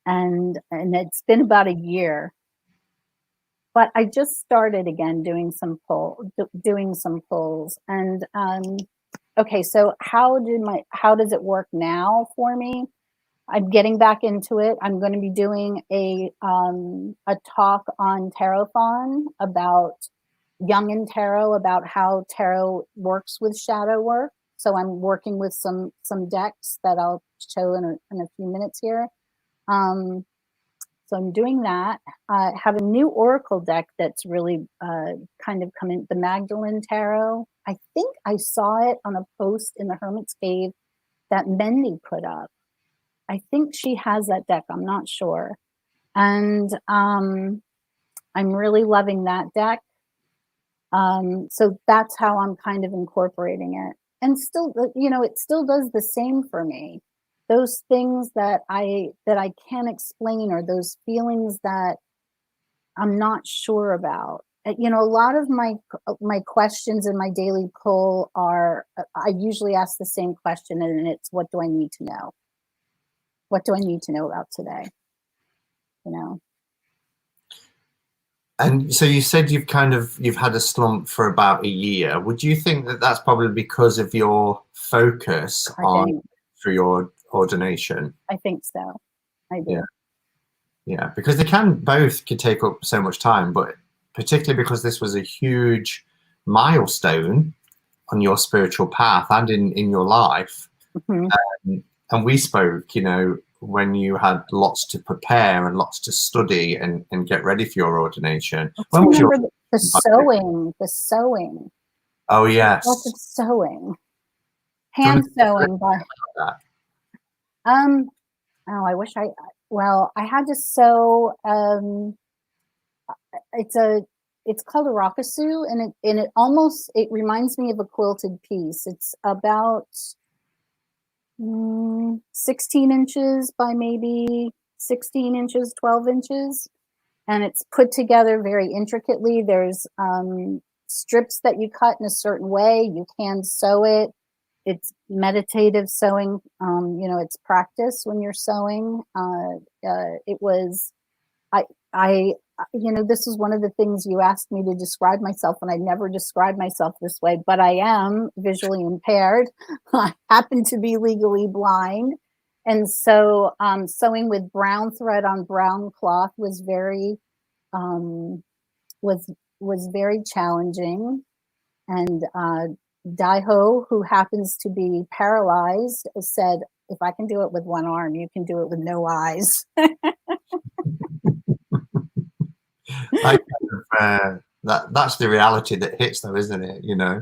and it's been about a year. But I just started again doing some pulls, and okay. So how does it work now for me? I'm getting back into it. I'm going to be doing a talk on Tarot-thon about Jungian tarot, about how tarot works with shadow work. So I'm working with some decks that I'll show in a few minutes here. So I'm doing that. I have a new oracle deck that's really kind of come in, the Magdalene Tarot. I think I saw it on a post in the Hermit's Cave that Mendy put up. I think she has that deck. I'm not sure. And I'm really loving that deck. So that's how I'm kind of incorporating it. And still, you know, it still does the same for me. Those things that I can't explain, or those feelings that I'm not sure about. You know, a lot of my questions in my daily pull are, I usually ask the same question, and it's, what do I need to know? What do I need to know about today? You know. And so you said you've had a slump for about a year. Would you think that that's probably because of your focus through your ordination? I think so. I do. Yeah, because they both could take up so much time, but particularly because this was a huge milestone on your spiritual path and in your life. Mm-hmm. And we spoke, you know, when you had lots to prepare and lots to study and get ready for your ordination. When was the sewing? The sewing. Oh yes. Lots of sewing. Hand sewing. Oh, I wish I had to sew. It's called a rakusu, and it reminds me of a quilted piece. It's about 16 inches by maybe 16 inches, 12 inches. And it's put together very intricately. There's strips that you cut in a certain way. You hand sew it. It's meditative sewing. You know, it's practice when you're sewing. You know, this is one of the things you asked me to describe myself, and I never described myself this way, but I am visually impaired. I happen to be legally blind. And so sewing with brown thread on brown cloth was very was very challenging. And Daiho, who happens to be paralyzed, said, if I can do it with one arm, you can do it with no eyes. That's the reality that hits, though, isn't it? You know,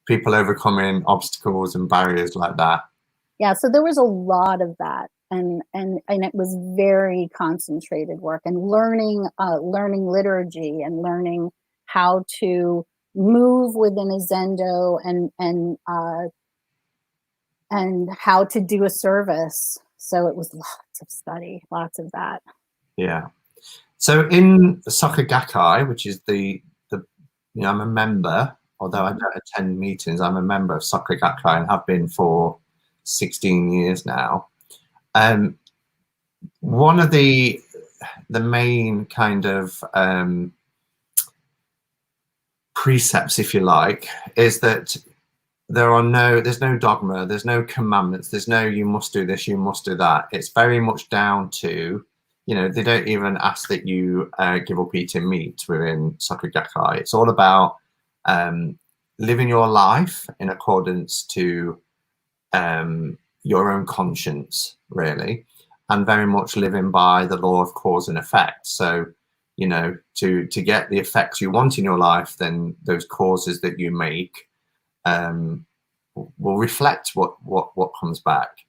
people overcoming obstacles and barriers like that. Yeah, so there was a lot of that, and it was very concentrated work, and learning liturgy and learning how to move within a zendo, and how to do a service. So it was lots of study, lots of that. Yeah. So in Soka Gakkai, which is the I'm a member, although I don't attend meetings, I'm a member of Soka Gakkai and have been for 16 years now. One of the main kind of precepts, if you like, is that there's no dogma, there's no commandments, there's no you must do this, you must do that. It's very much down to, you know, they don't even ask that you give up eating meat within Soka Gakkai. It's all about living your life in accordance to your own conscience, really, and very much living by the law of cause and effect. So, you know, to get the effects you want in your life, then those causes that you make will reflect what comes back.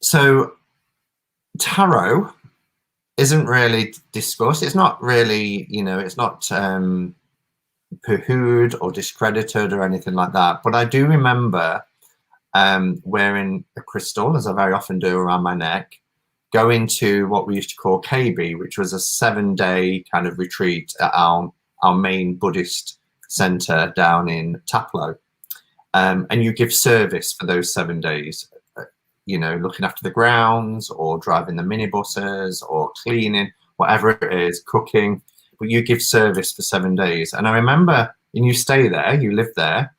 So tarot isn't really discussed. It's not really, you know, it's not pooh-hooed or discredited or anything like that. But I do remember wearing a crystal, as I very often do, around my neck, going to what we used to call KB, which was a 7-day kind of retreat at our main Buddhist center down in Taplow. And you give service for those 7 days, you know, looking after the grounds or driving the minibuses or cleaning, whatever it is, cooking, but you give service for 7 days. And I remember, and you stay there, you live there,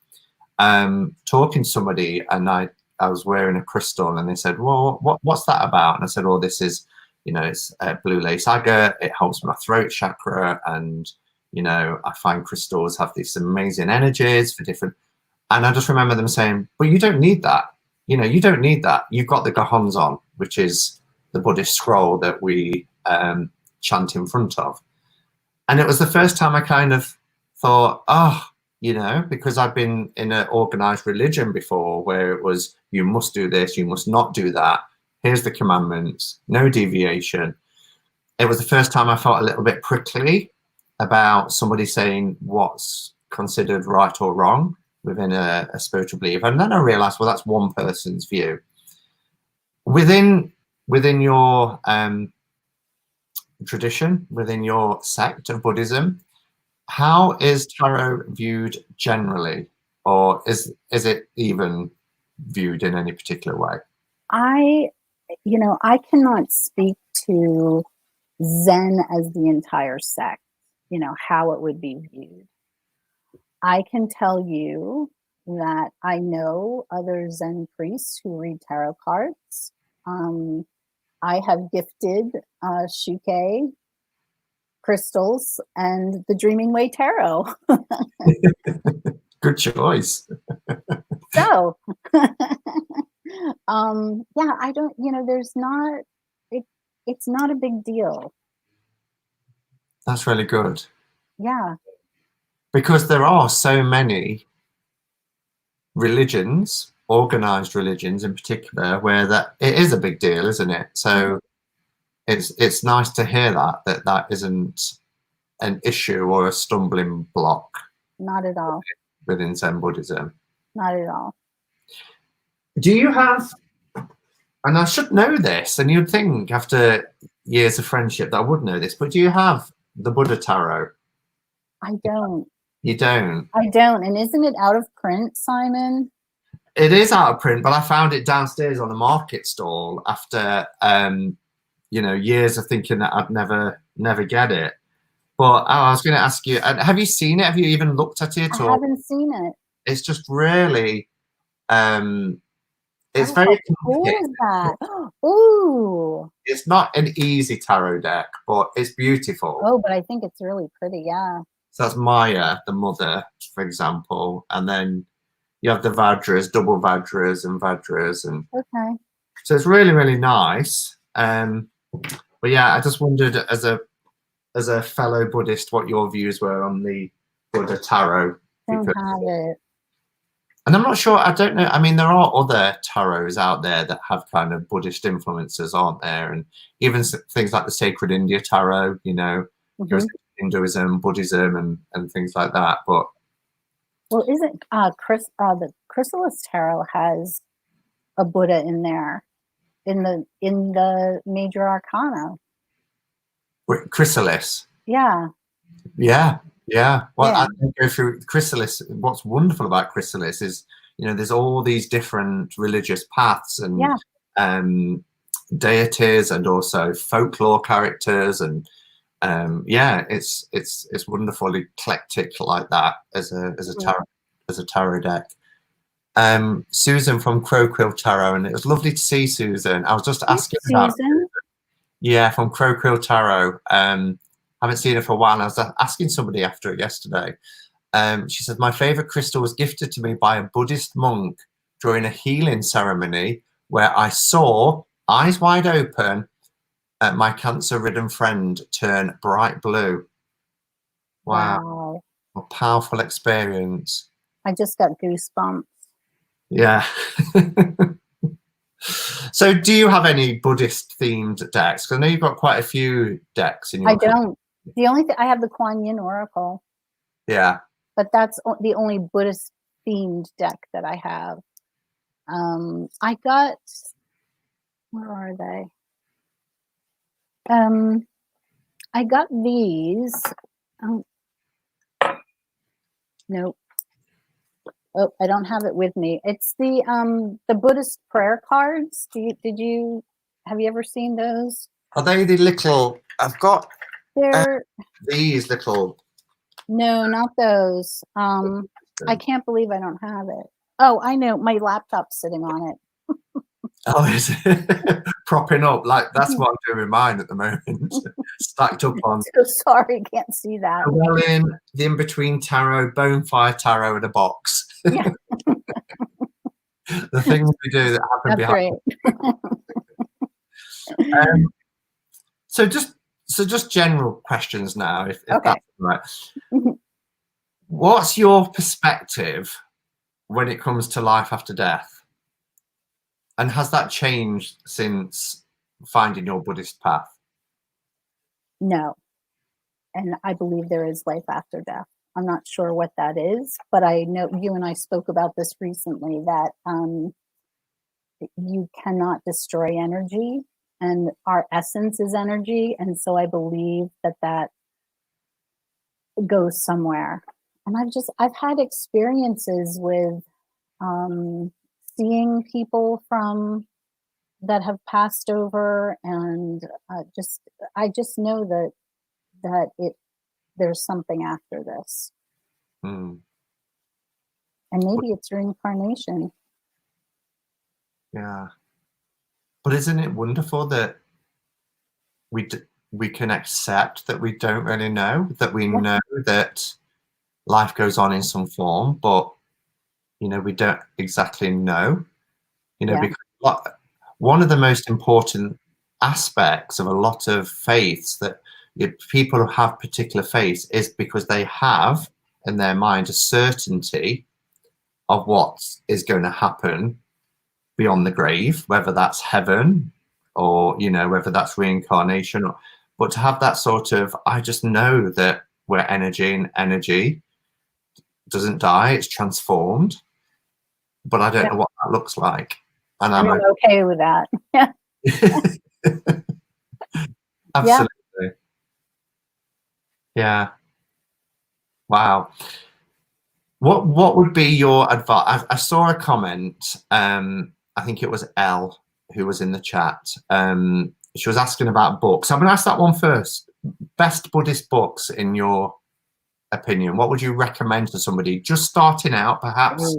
talking to somebody, and I was wearing a crystal, and they said, well, what's that about? And I said, well, this is, you know, it's a blue lace agate, it helps my throat chakra, and, you know, I find crystals have these amazing energies for different, and I just remember them saying, but you don't need that. You know, you don't need that. You've got the Gohonzon, which is the Buddhist scroll that we chant in front of. And it was the first time I kind of thought, oh, you know, because I've been in an organized religion before where it was, you must do this, you must not do that. Here's the commandments, no deviation. It was the first time I felt a little bit prickly about somebody saying what's considered right or wrong within a spiritual belief. And then I realized, well, that's one person's view. Within your tradition, within your sect of Buddhism, how is tarot viewed generally, or is it even viewed in any particular way? I cannot speak to Zen as the entire sect, you know, how it would be viewed. I can tell you that I know other Zen priests who read tarot cards. I have gifted Shuke crystals and the Dreaming Way Tarot. Good choice. So, yeah, I don't, you know, it's not a big deal. That's really good. Yeah. Because there are so many religions, organized religions in particular, where that it is a big deal, isn't it? So it's nice to hear that isn't an issue or a stumbling block. Not at all. Within Zen Buddhism. Not at all. Do you have, and I should know this, and you'd think after years of friendship that I would know this, but do you have the Buddha Tarot? I don't. You don't? I don't. And isn't it out of print, Simon? It is out of print, but I found it downstairs on the market stall after, you know, years of thinking that I'd never get it. But I was going to ask you, have you seen it? Have you even looked at it? I haven't seen it. It's just really, it's very cool is that? Ooh. It's not an easy tarot deck, but it's beautiful. Oh, but I think it's really pretty, yeah. So that's Maya, the mother, for example, and then you have the Vajras, double Vajras and Vajras, and Okay. so it's really, really nice. But yeah, I just wondered, as a fellow Buddhist, what your views were on the Buddha tarot. Don't have it. And I'm not sure, I don't know, I mean, there are other tarots out there that have kind of Buddhist influences, aren't there? And even things like the Sacred India Tarot, you know, Mhm. Hinduism, Buddhism, and things like that. But Well, isn't the Chrysalis Tarot has a Buddha in there in the major arcana? Chrysalis, Yeah. yeah, well, Yeah. I can go through Chrysalis. What's wonderful about Chrysalis is, you know, there's all these different religious paths and Yeah. deities, and also folklore characters, and yeah, it's wonderful, eclectic like that as a tarot deck. Susan from Crowquill Tarot, and it was lovely to see Susan. I was just asking about Susan. Yeah, from Crowquill Tarot. Haven't seen her for a while. I was asking somebody after it yesterday. She said, my favorite crystal was gifted to me by a Buddhist monk during a healing ceremony where I saw, eyes wide open, my cancer-ridden friend turn bright blue. Wow. A powerful experience. I just got goosebumps. Yeah. So do you have any Buddhist themed decks? Because I know you've got quite a few decks in your I don't. The only thing I have, the Kuan Yin Oracle. Yeah. But that's the only Buddhist themed deck that I have. I got, where are they? I got these. Oh, nope. Oh, I don't have it with me. It's the Buddhist prayer cards. Have you ever seen those? Are they the little, I've got They're these little. No, not those. I can't believe I don't have it. Oh, I know, my laptop's sitting on it. Oh, is it? Propping up, like that's what I'm doing with mine at the moment. Stacked up on. So sorry, can't see that. Well, the in-between tarot, bonfire tarot in a box. Yeah. The things we do that happen That's behind. Right. So just general questions now, if Okay. that's right. What's your perspective when it comes to life after death? And has that changed since finding your Buddhist path? No. And I believe there is life after death. I'm not sure what that is, but I know you and I spoke about this recently, that you cannot destroy energy, and our essence is energy. And so I believe that goes somewhere. And I've had experiences with seeing people that have passed over, and I just know that there's something after this. And maybe it's reincarnation. Yeah. But isn't it wonderful that we can accept that we don't really know, that we know that life goes on in some form, but you know, we don't exactly know, you know, because one of the most important aspects of a lot of faiths, that people who have particular faiths, is because they have in their mind a certainty of what is going to happen beyond the grave, whether that's heaven or, you know, whether that's reincarnation, but to have that sort of, I just know that we're energy, and energy doesn't die, it's transformed, but I don't know what that looks like. And I'm okay with that. Absolutely. Yeah. Wow. What would be your advice? I saw a comment, I think it was Elle who was in the chat. She was asking about books. I'm going to ask that one first. Best Buddhist books, in your opinion. What would you recommend to somebody just starting out, perhaps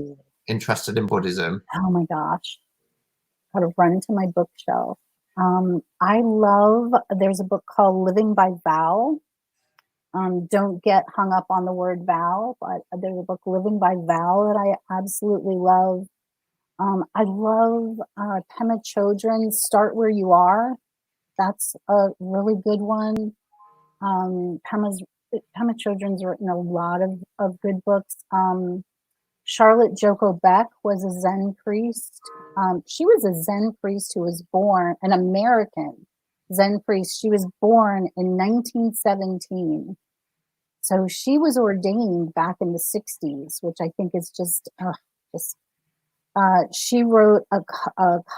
interested in Buddhism? Oh my gosh. Got to run to my bookshelf. There's a book called Living by Vow. Don't get hung up on the word vow, but there's a book, Living by Vow, that I absolutely love. I love Pema Chodron's Start Where You Are. That's a really good one. Pema Chodron's written a lot of good books. Charlotte Joko Beck was a Zen priest. She was a Zen priest who was born, an American Zen priest. She was born in 1917. So she was ordained back in the 60s, which I think is just she wrote a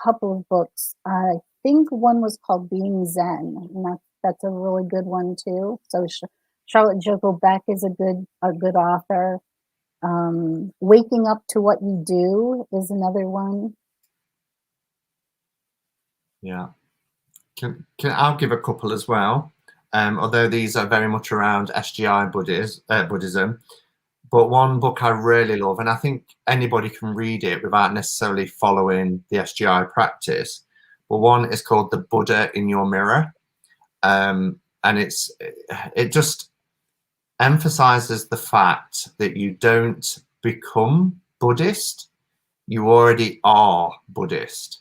couple of books. I think one was called Being Zen, and that's a really good one too. So Charlotte Joko Beck is a good author. Waking Up to What You Do is another one. Yeah. I'll give a couple as well. Although these are very much around SGI Buddhism, but one book I really love, and I think anybody can read it without necessarily following the SGI practice, but one is called The Buddha in Your Mirror, and it just emphasizes the fact that you don't become Buddhist, you already are Buddhist.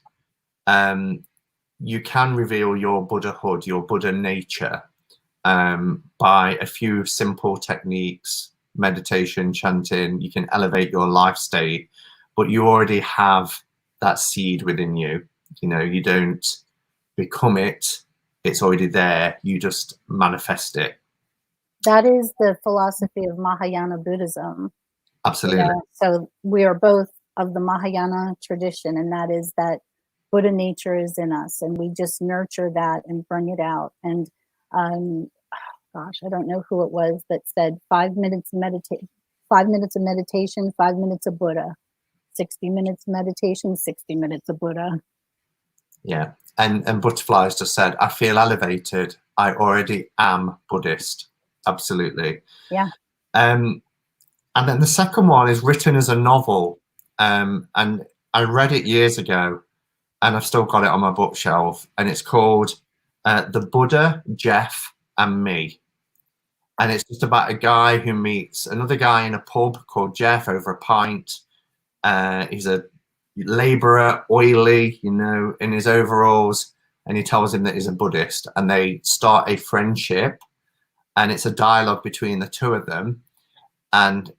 You can reveal your Buddhahood, your Buddha nature, by a few simple techniques, meditation, chanting. You can elevate your life state, but you already have that seed within you. You know, you don't become it, it's already there, you just manifest it. That is the philosophy of Mahayana Buddhism. Absolutely. You know? So we are both of the Mahayana tradition, and that is that Buddha nature is in us, and we just nurture that and bring it out. And gosh, I don't know who it was that said 5 minutes of meditation, 5 minutes of Buddha, 60 minutes meditation, 60 minutes of Buddha. Yeah, and Butterflies just said, I feel elevated, I already am Buddhist. Absolutely. Yeah. And then the second one is written as a novel, and I read it years ago, and I've still got it on my bookshelf, and it's called The Buddha, Jeff and Me. And it's just about a guy who meets another guy in a pub called Jeff over a pint. He's a laborer, oily, you know, in his overalls, and he tells him that he's a Buddhist, and they start a friendship, and it's a dialogue between the two of them. And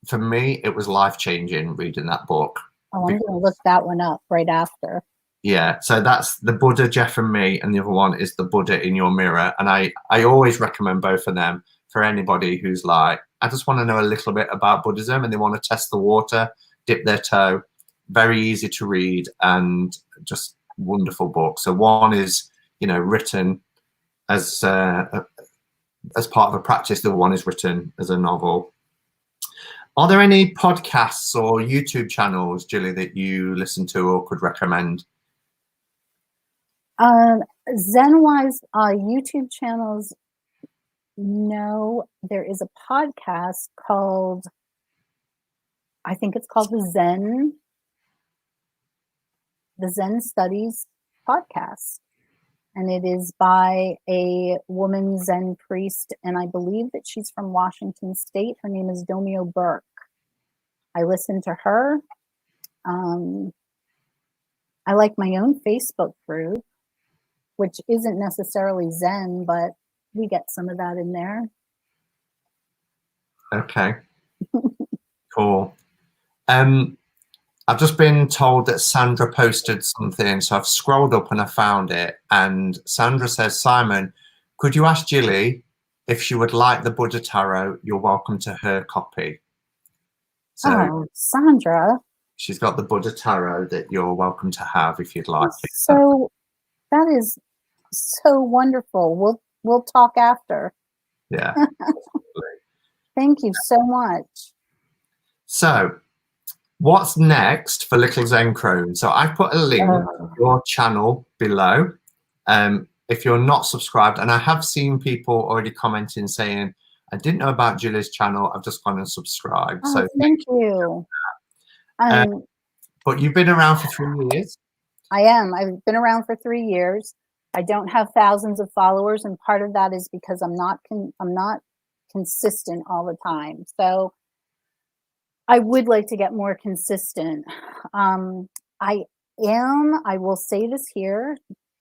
for me, it was life-changing reading that book. Oh, I'm going to look that one up right after. Yeah, so that's The Buddha, Jeff and Me, and the other one is The Buddha in Your Mirror. And I always recommend both of them for anybody who's like, I just want to know a little bit about Buddhism and they want to test the water, dip their toe. Very easy to read and just wonderful book. So one is, you know, written as part of a practice. The other one is written as a novel. Are there any podcasts or YouTube channels, Jillie, that you listen to or could recommend? Zen-wise, YouTube channels, no. There is a podcast called, I think it's called the Zen Studies podcast. And it is by a woman Zen priest, and I believe that she's from Washington State. Her name is Domio Burke. I listen to her. I like my own Facebook group, which isn't necessarily Zen, but we get some of that in there. Okay. Cool. I've just been told that Sandra posted something, so I've scrolled up and I found it. And Sandra says, Simon, could you ask Jillie if she would like the Buddha Tarot? You're welcome to her copy. So Sandra. She's got the Buddha Tarot that you're welcome to have if you'd like it. So that is so wonderful. We'll talk after. Yeah. Thank you so much. So what's next for Little Zen Crone? So I've put a link to your channel below. If you're not subscribed, and I have seen people already commenting saying, I didn't know about Jillie's channel, I've just gone and subscribed. Oh, so thank you. But you've been around for 3 years. I am. I've been around for 3 years. I don't have thousands of followers, and part of that is because I'm not consistent all the time. So I would like to get more consistent. I will say this here,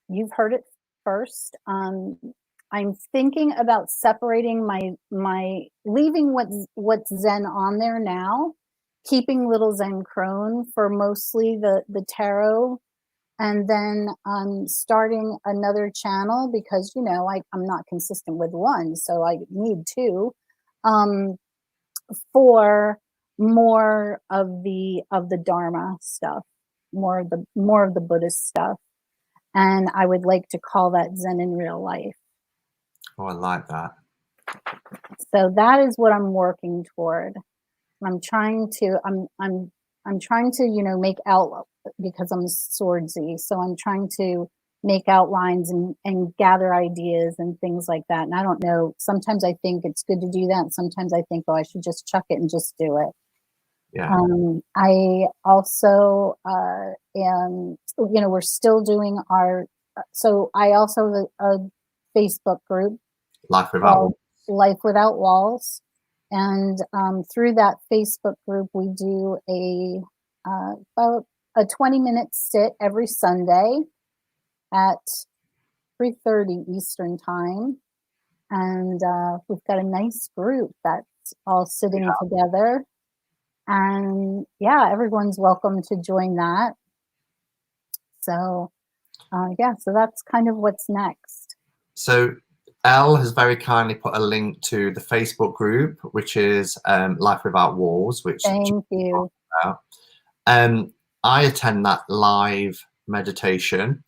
you've heard it first. I'm thinking about separating leaving what's Zen on there now, keeping little Zen Crone for mostly the tarot, and then starting another channel because, you know, I'm not consistent with one, so I need two, for more of the Dharma stuff, more of the Buddhist stuff. And I would like to call that Zen in Real Life. Oh, I like that. So that is what I'm working toward. I'm trying to, you know, make out, because I'm swordsy. So I'm trying to make outlines and gather ideas and things like that. And I don't know, sometimes I think it's good to do that. And sometimes I think, oh, I should just chuck it and just do it. Yeah. I also am, you know, we're still doing so I also have a Facebook group, Life Without Walls. And through that Facebook group, we do about a 20-minute sit every Sunday at 3:30 Eastern time. And we've got a nice group that's all sitting together. And yeah, everyone's welcome to join that. So yeah, so that's kind of what's next. So Elle has very kindly put a link to the Facebook group, which is Life Without Walls, which Thank you. I attend that live meditation.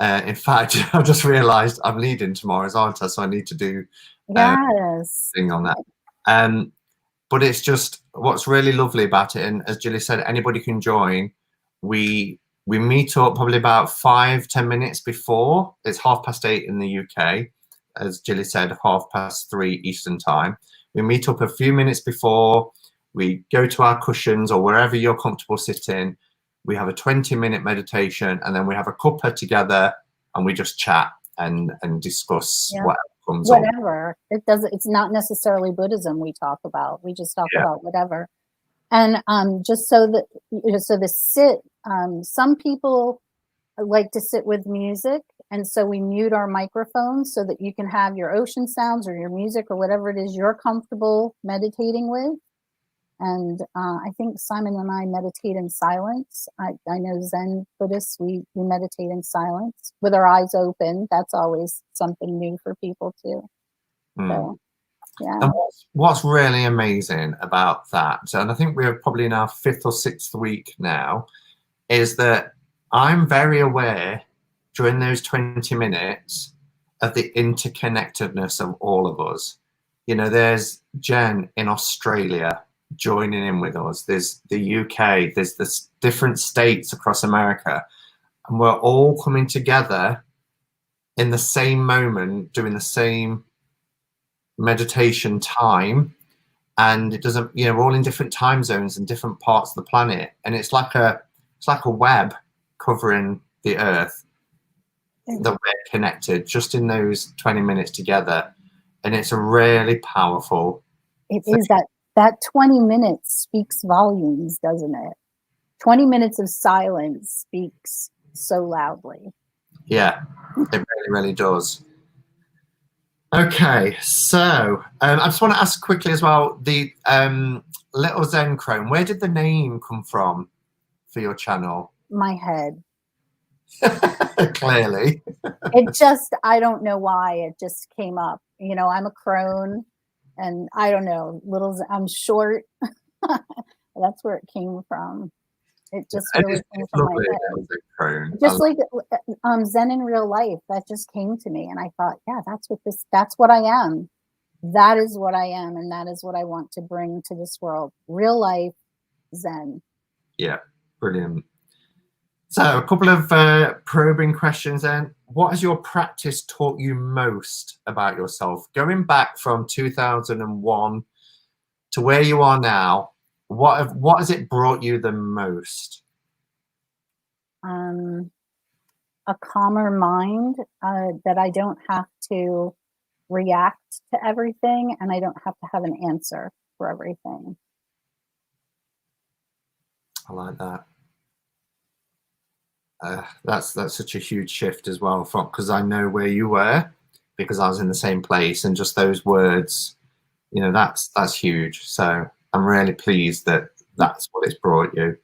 In fact, I've just realized I'm leading tomorrow's, aren't I? So I need to do thing on that. But it's just what's really lovely about it. And as Jillie said, anybody can join. We meet up probably about 5-10 minutes before. It's 8:30 in the UK. As Jillie said, 3:30 Eastern time. We meet up a few minutes before. We go to our cushions or wherever you're comfortable sitting. We have a 20-minute meditation, and then we have a cuppa together, and we just chat and discuss whatever comes up. Whatever. It's not necessarily Buddhism we talk about. We just talk about whatever. And just so that, you know, so the sit, some people like to sit with music, and so we mute our microphones so that you can have your ocean sounds or your music or whatever it is you're comfortable meditating with. And I think Simon and I meditate in silence. I know Zen Buddhists, we meditate in silence with our eyes open. That's always something new for people too. So, yeah. And what's really amazing about that, and I think we're probably in our 5th or 6th week now, is that I'm very aware during those 20 minutes of the interconnectedness of all of us. You know, there's Jen in Australia joining in with us. There's the UK, there's the different states across America, and we're all coming together in the same moment, doing the same meditation time. And it doesn't, you know, we're all in different time zones and different parts of the planet, and it's like a web covering the earth that we're connected just in those 20 minutes together. And it's a really powerful thing. Is that 20 minutes speaks volumes, doesn't it? 20 minutes of silence speaks so loudly. Yeah, it really, really does. Okay, so I just want to ask quickly as well, the Little Zen Crone, where did the name come from for your channel? My head. Clearly. It just, I don't know why, it just came up. You know, I'm a crone, and I don't know, I'm short. That's where it came from. It just really came from my head. Just like Zen in Real Life, that just came to me, and I thought, yeah, that's what I am. That is what I am, and that is what I want to bring to this world. Real life Zen. Yeah, brilliant. So a couple of probing questions then. What has your practice taught you most about yourself? Going back from 2001 to where you are now, what has it brought you the most? a calmer mind, that I don't have to react to everything and I don't have to have an answer for everything. I like that. That's such a huge shift as well, because I know where you were, because I was in the same place, and just those words, you know, that's huge. So I'm really pleased that that's what it's brought you.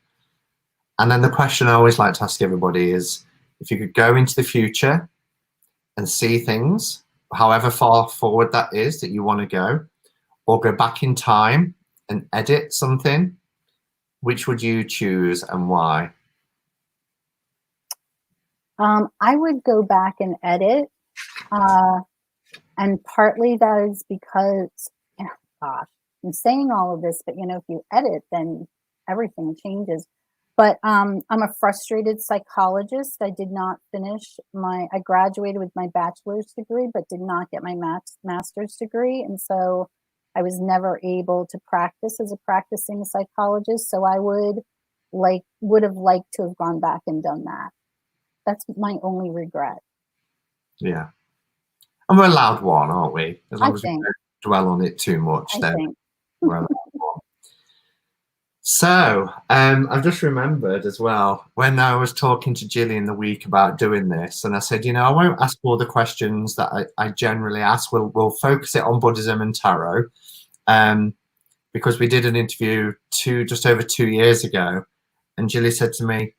And then the question I always like to ask everybody is, if you could go into the future and see things, however far forward that is that you want to go, or go back in time and edit something, which would you choose and why? I would go back and edit, and partly that is because, gosh, I'm saying all of this, but you know, if you edit, then everything changes. But I'm a frustrated psychologist. I did not finish I graduated with my bachelor's degree, but did not get my master's degree. And so I was never able to practice as a practicing psychologist. So I would have liked to have gone back and done that. That's my only regret. Yeah. And we're allowed one, aren't we? As long as we don't dwell on it too much, then we're allowed one. So I've just remembered as well, when I was talking to Jillie in the week about doing this, and I said, you know, I won't ask all the questions that I generally ask. We'll focus it on Buddhism and Tarot, because we did an interview just over 2 years ago, and Jillie said to me,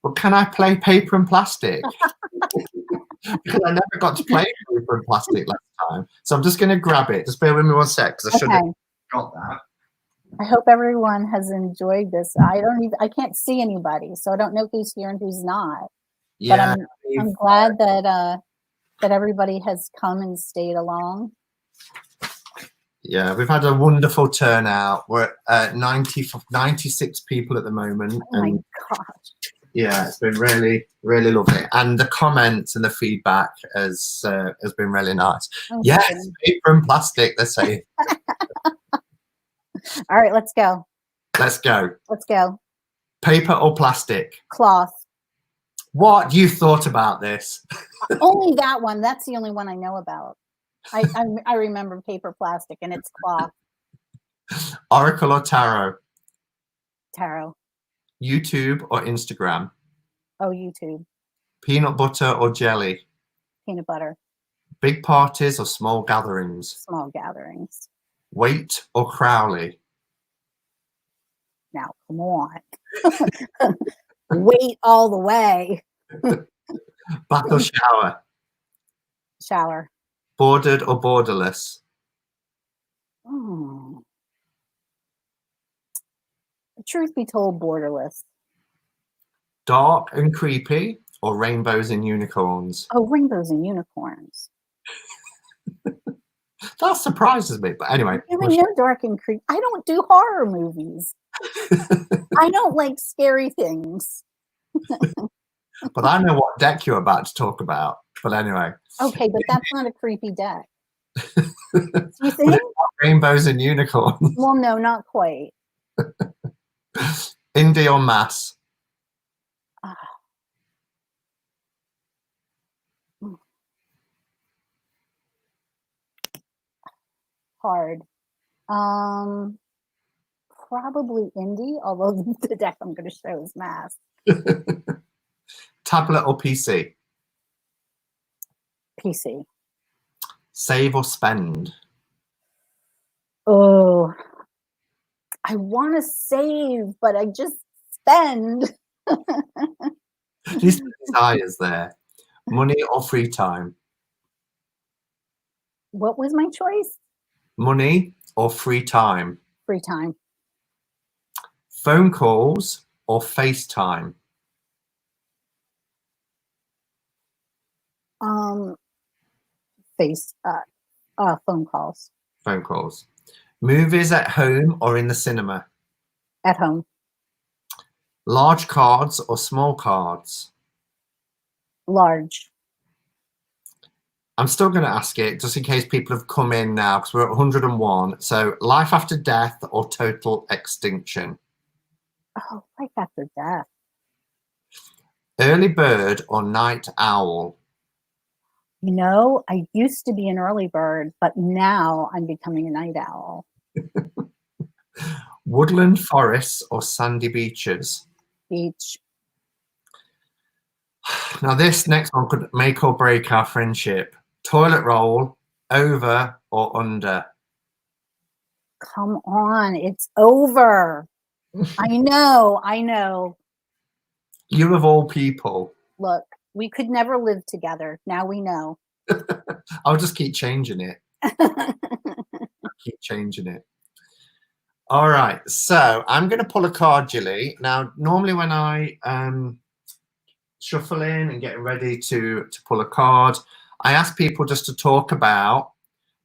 well, can I play paper and plastic? Because I never got to play paper and plastic last time. So I'm just going to grab it. Just bear with me 1 sec, because I should have got that. I hope everyone has enjoyed this. I can't see anybody, so I don't know who's here and who's not. Yeah, but I'm glad that everybody has come and stayed along. Yeah, we've had a wonderful turnout. We're at 96 people at the moment. Oh my gosh. Yeah, it's been really, really lovely. And the comments and the feedback has been really nice. Oh, yes, paper and plastic, they're saying. All right, let's go. Let's go. Let's go. Paper or plastic? Cloth. What? You thought about this? Only that one. That's the only one I know about. I remember paper, plastic, and it's cloth. Oracle or tarot? Tarot. YouTube or Instagram? Oh, YouTube. Peanut butter or jelly? Peanut butter. Big parties or small gatherings? Small gatherings. Waite or Crowley? Now, come on. Wait all the way. Bath or shower? Shower. Bordered or borderless? Oh. Truth be told, borderless. Dark and creepy or rainbows and unicorns? Oh, rainbows and unicorns. That surprises me, but anyway. Really, no dark and creepy. I don't do horror movies. I don't like scary things. But I know what deck you're about to talk about. But anyway. Okay, but that's not a creepy deck. You think? Rainbows and unicorns. Well, no, not quite. Indie or mass? Hard. Probably indie, although the deck I'm going to show is mass. Tablet or PC? PC. Save or spend? Oh, I want to save, but I just spend. These desires there. Money or free time? What was my choice? Money or free time? Free time. Phone calls or FaceTime? Phone calls. Phone calls. Movies at home or in the cinema? At home. Large cards or small cards? Large. I'm still going to ask it just in case people have come in now, because we're at 101. So life after death or total extinction? Oh, life after death. Early bird or night owl? You know, I used to be an early bird, but now I'm becoming a night owl. Woodland forests or sandy beaches? Beach. Now this next one could make or break our friendship. Toilet roll, over or under? Come on, it's over. I know. You of all people. Look, we could never live together. Now we know. I'll just keep changing it. Keep changing it. All right, so I'm going to pull a card, Jillie. Now, normally when I shuffle in and getting ready to pull a card, I ask people just to talk about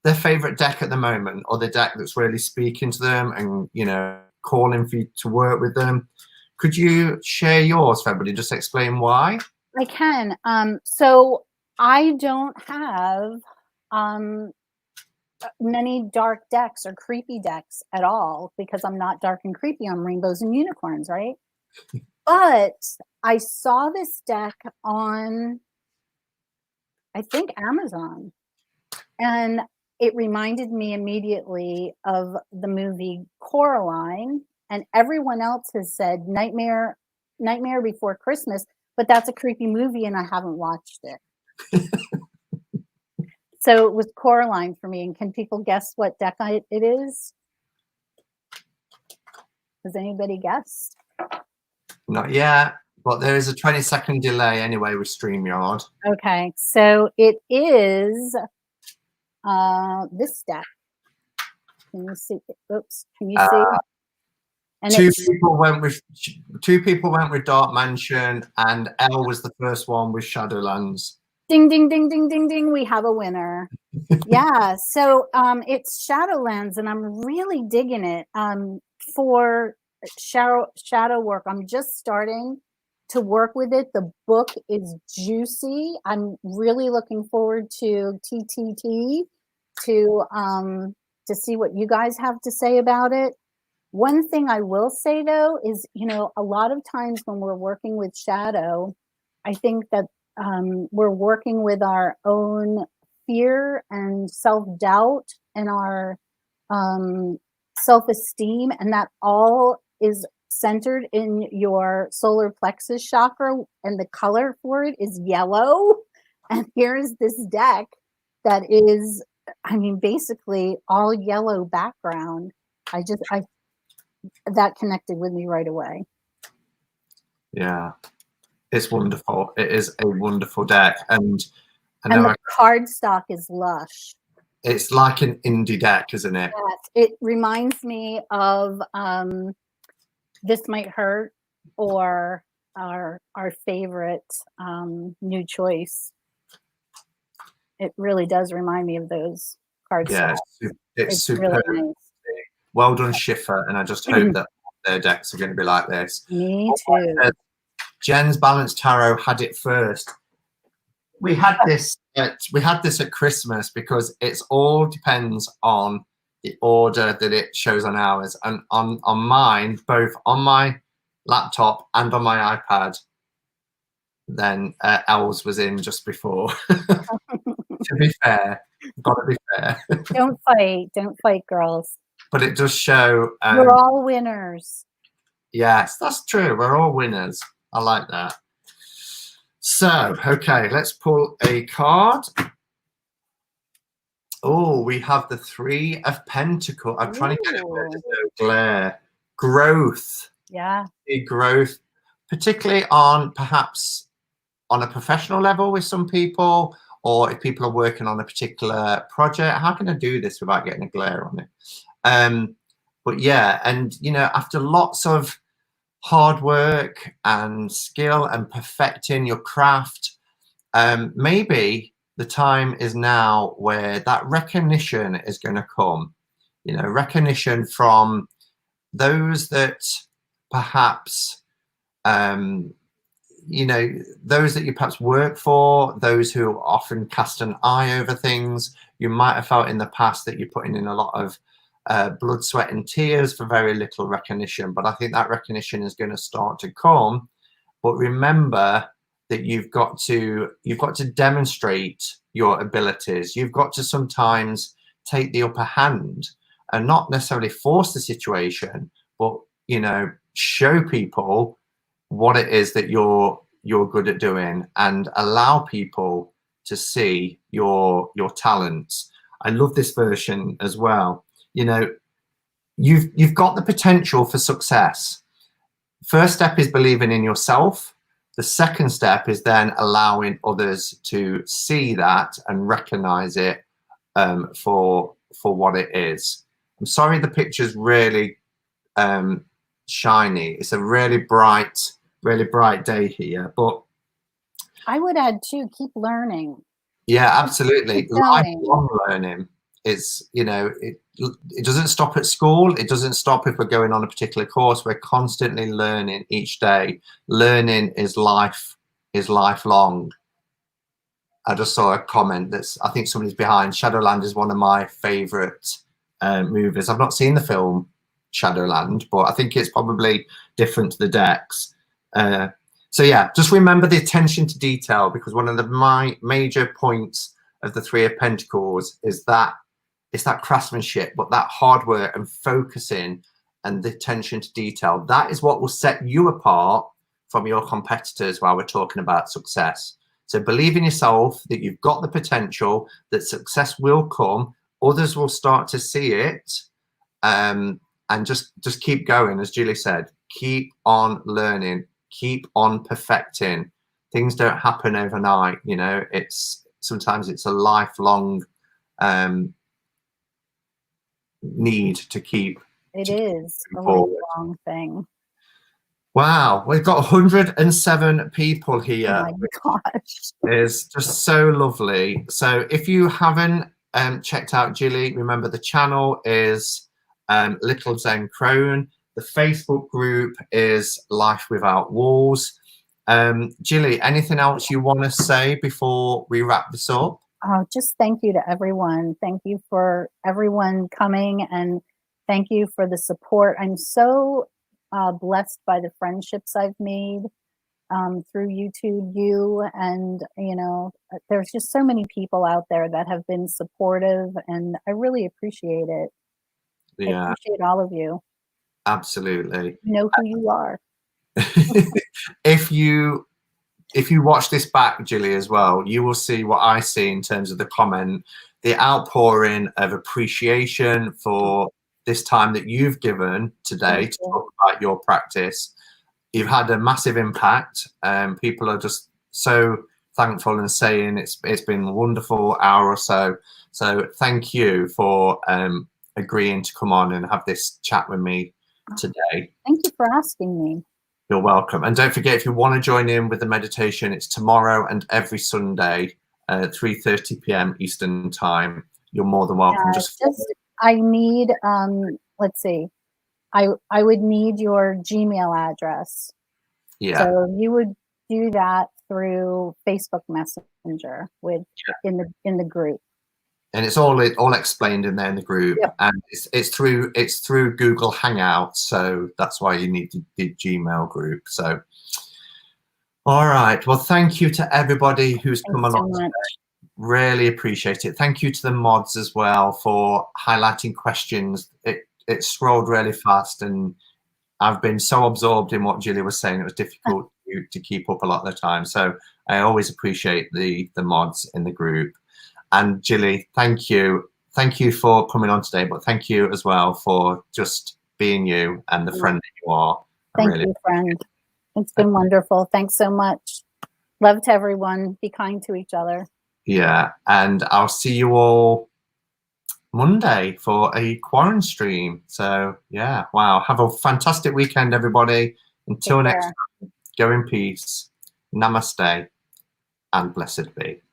their favorite deck at the moment, or the deck that's really speaking to them and, you know, calling for you to work with them. Could you share yours for everybody? Just explain why. I can. So I don't have many dark decks or creepy decks at all, because I'm not dark and creepy. I'm rainbows and unicorns, right? But I saw this deck on, I think, Amazon, and it reminded me immediately of the movie Coraline, and everyone else has said Nightmare Before Christmas, but that's a creepy movie and I haven't watched it. So it was Coraline for me. And can people guess what deck it is? Has anybody guessed? Not yet, but there is a 20-second delay anyway with StreamYard. Okay, so it is this deck. Can you see? Oops, can you see? And two people went with Dark Mansion, and Elle was the first one with Shadowlands. Ding, ding, ding, ding, ding, ding. We have a winner. Yeah, so it's Shadowlands, and I'm really digging it. For shadow work, I'm just starting to work with it. The book is juicy. I'm really looking forward to TTT to see what you guys have to say about it. One thing I will say, though, is, you know, a lot of times when we're working with shadow, I think that we're working with our own fear and self-doubt and our self-esteem, and that all is centered in your solar plexus chakra, and the color for it is yellow. And here's this deck that is, I mean, basically all yellow background. That connected with me right away. Yeah, it's wonderful. It is a wonderful deck, and the card stock is lush. It's like an indie deck, isn't it? Yes, it reminds me of This Might Hurt, or our favorite New Choice. It really does remind me of those card stocks. It's superb. Really nice. Well done, Schiffer, and I just hope that their decks are going to be like this. Me too. Jen's Balanced Tarot had it first. We had this at Christmas, because it's all depends on the order that it shows on ours, and on mine, both on my laptop and on my iPad. Then Els was in just before. To be fair, gotta be fair. Don't fight, girls. But it does show. We're all winners. Yes, that's true. We're all winners. I like that. So, okay, let's pull a card. Oh, we have the Three of Pentacles. I'm trying to get it where there's no glare. Growth. Yeah. Growth, particularly on perhaps on a professional level with some people, or if people are working on a particular project. How can I do this without getting a glare on it? But yeah, and you know, after lots of hard work and skill and perfecting your craft, maybe the time is now where that recognition is going to come. You know, recognition from those that perhaps, you know, those that you perhaps work for, those who often cast an eye over things. You might have felt in the past that you're putting in a lot of blood, sweat and tears for very little recognition, but I think that recognition is going to start to come. But remember, that you've got to demonstrate your abilities. You've got to sometimes take the upper hand and not necessarily force the situation, but, you know, show people what it is that you're good at doing, and allow people to see your talents. I love this version as well. You know, you've got the potential for success. First step is believing in yourself. The second step is then allowing others to see that and recognize it for what it is. I'm sorry the picture's really shiny. It's a really bright day here, but I would add too, keep learning. yeah, absolutely. Keep going. Lifelong learning is, you know, it doesn't stop at school. It doesn't stop if we're going on a particular course. We're constantly learning each day. Learning is lifelong. I just saw a comment that's, I think somebody's behind. Shadowland is one of my favorite movies. I've not seen the film Shadowland, but I think it's probably different to the decks. So yeah, just remember the attention to detail, because one of my major points of the Three of Pentacles is that it's that craftsmanship, but that hard work and focusing and the attention to detail. That is what will set you apart from your competitors while we're talking about success. So believe in yourself that you've got the potential, that success will come. Others will start to see it, and just keep going. As Jillie said, keep on learning, keep on perfecting. Things don't happen overnight, you know. Sometimes it's a lifelong need to keep. It is a lifelong thing. Wow, we've got 107 people here. Oh my gosh. It's just so lovely. So if you haven't checked out Jillie, remember the channel is Little Zen Crone. The Facebook group is Life Without Walls. Jillie, anything else you want to say before we wrap this up? Oh, just thank you to everyone. Thank you for everyone coming, and thank you for the support. I'm so blessed by the friendships I've made through YouTube, and you know, there's just so many people out there that have been supportive, and I really appreciate it. Yeah, I appreciate all of you. Absolutely. You know who you are. If you watch this back, Jillie, as well, you will see what I see in terms of the comment, the outpouring of appreciation for this time that you've given today to talk about your practice. You've had a massive impact. People are just so thankful and saying it's been a wonderful hour or so. So thank you for agreeing to come on and have this chat with me today. Thank you for asking me. You're welcome. And don't forget, if you want to join in with the meditation, it's tomorrow and every Sunday at 3:30 p.m. Eastern time. You're more than welcome. I need, let's see, I would need your Gmail address. Yeah. So you would do that through Facebook Messenger in the group. And it's all explained in there in the group. Yep. And it's through Google Hangouts, so that's why you need the Gmail group. So, all right. Well, thank you to everybody who's come along today. Really appreciate it. Thank you to the mods as well for highlighting questions. It scrolled really fast, and I've been so absorbed in what Jillie was saying, it was difficult to keep up a lot of the time. So I always appreciate the mods in the group. And Jillie, thank you. Thank you for coming on today, but thank you as well for just being you and the friend that you are. Thank you, friend. It's been wonderful. Thanks so much. Love to everyone. Be kind to each other. Yeah, and I'll see you all Monday for a quarantine stream. So yeah, wow. Have a fantastic weekend, everybody. Until next time, go in peace. Namaste and blessed be.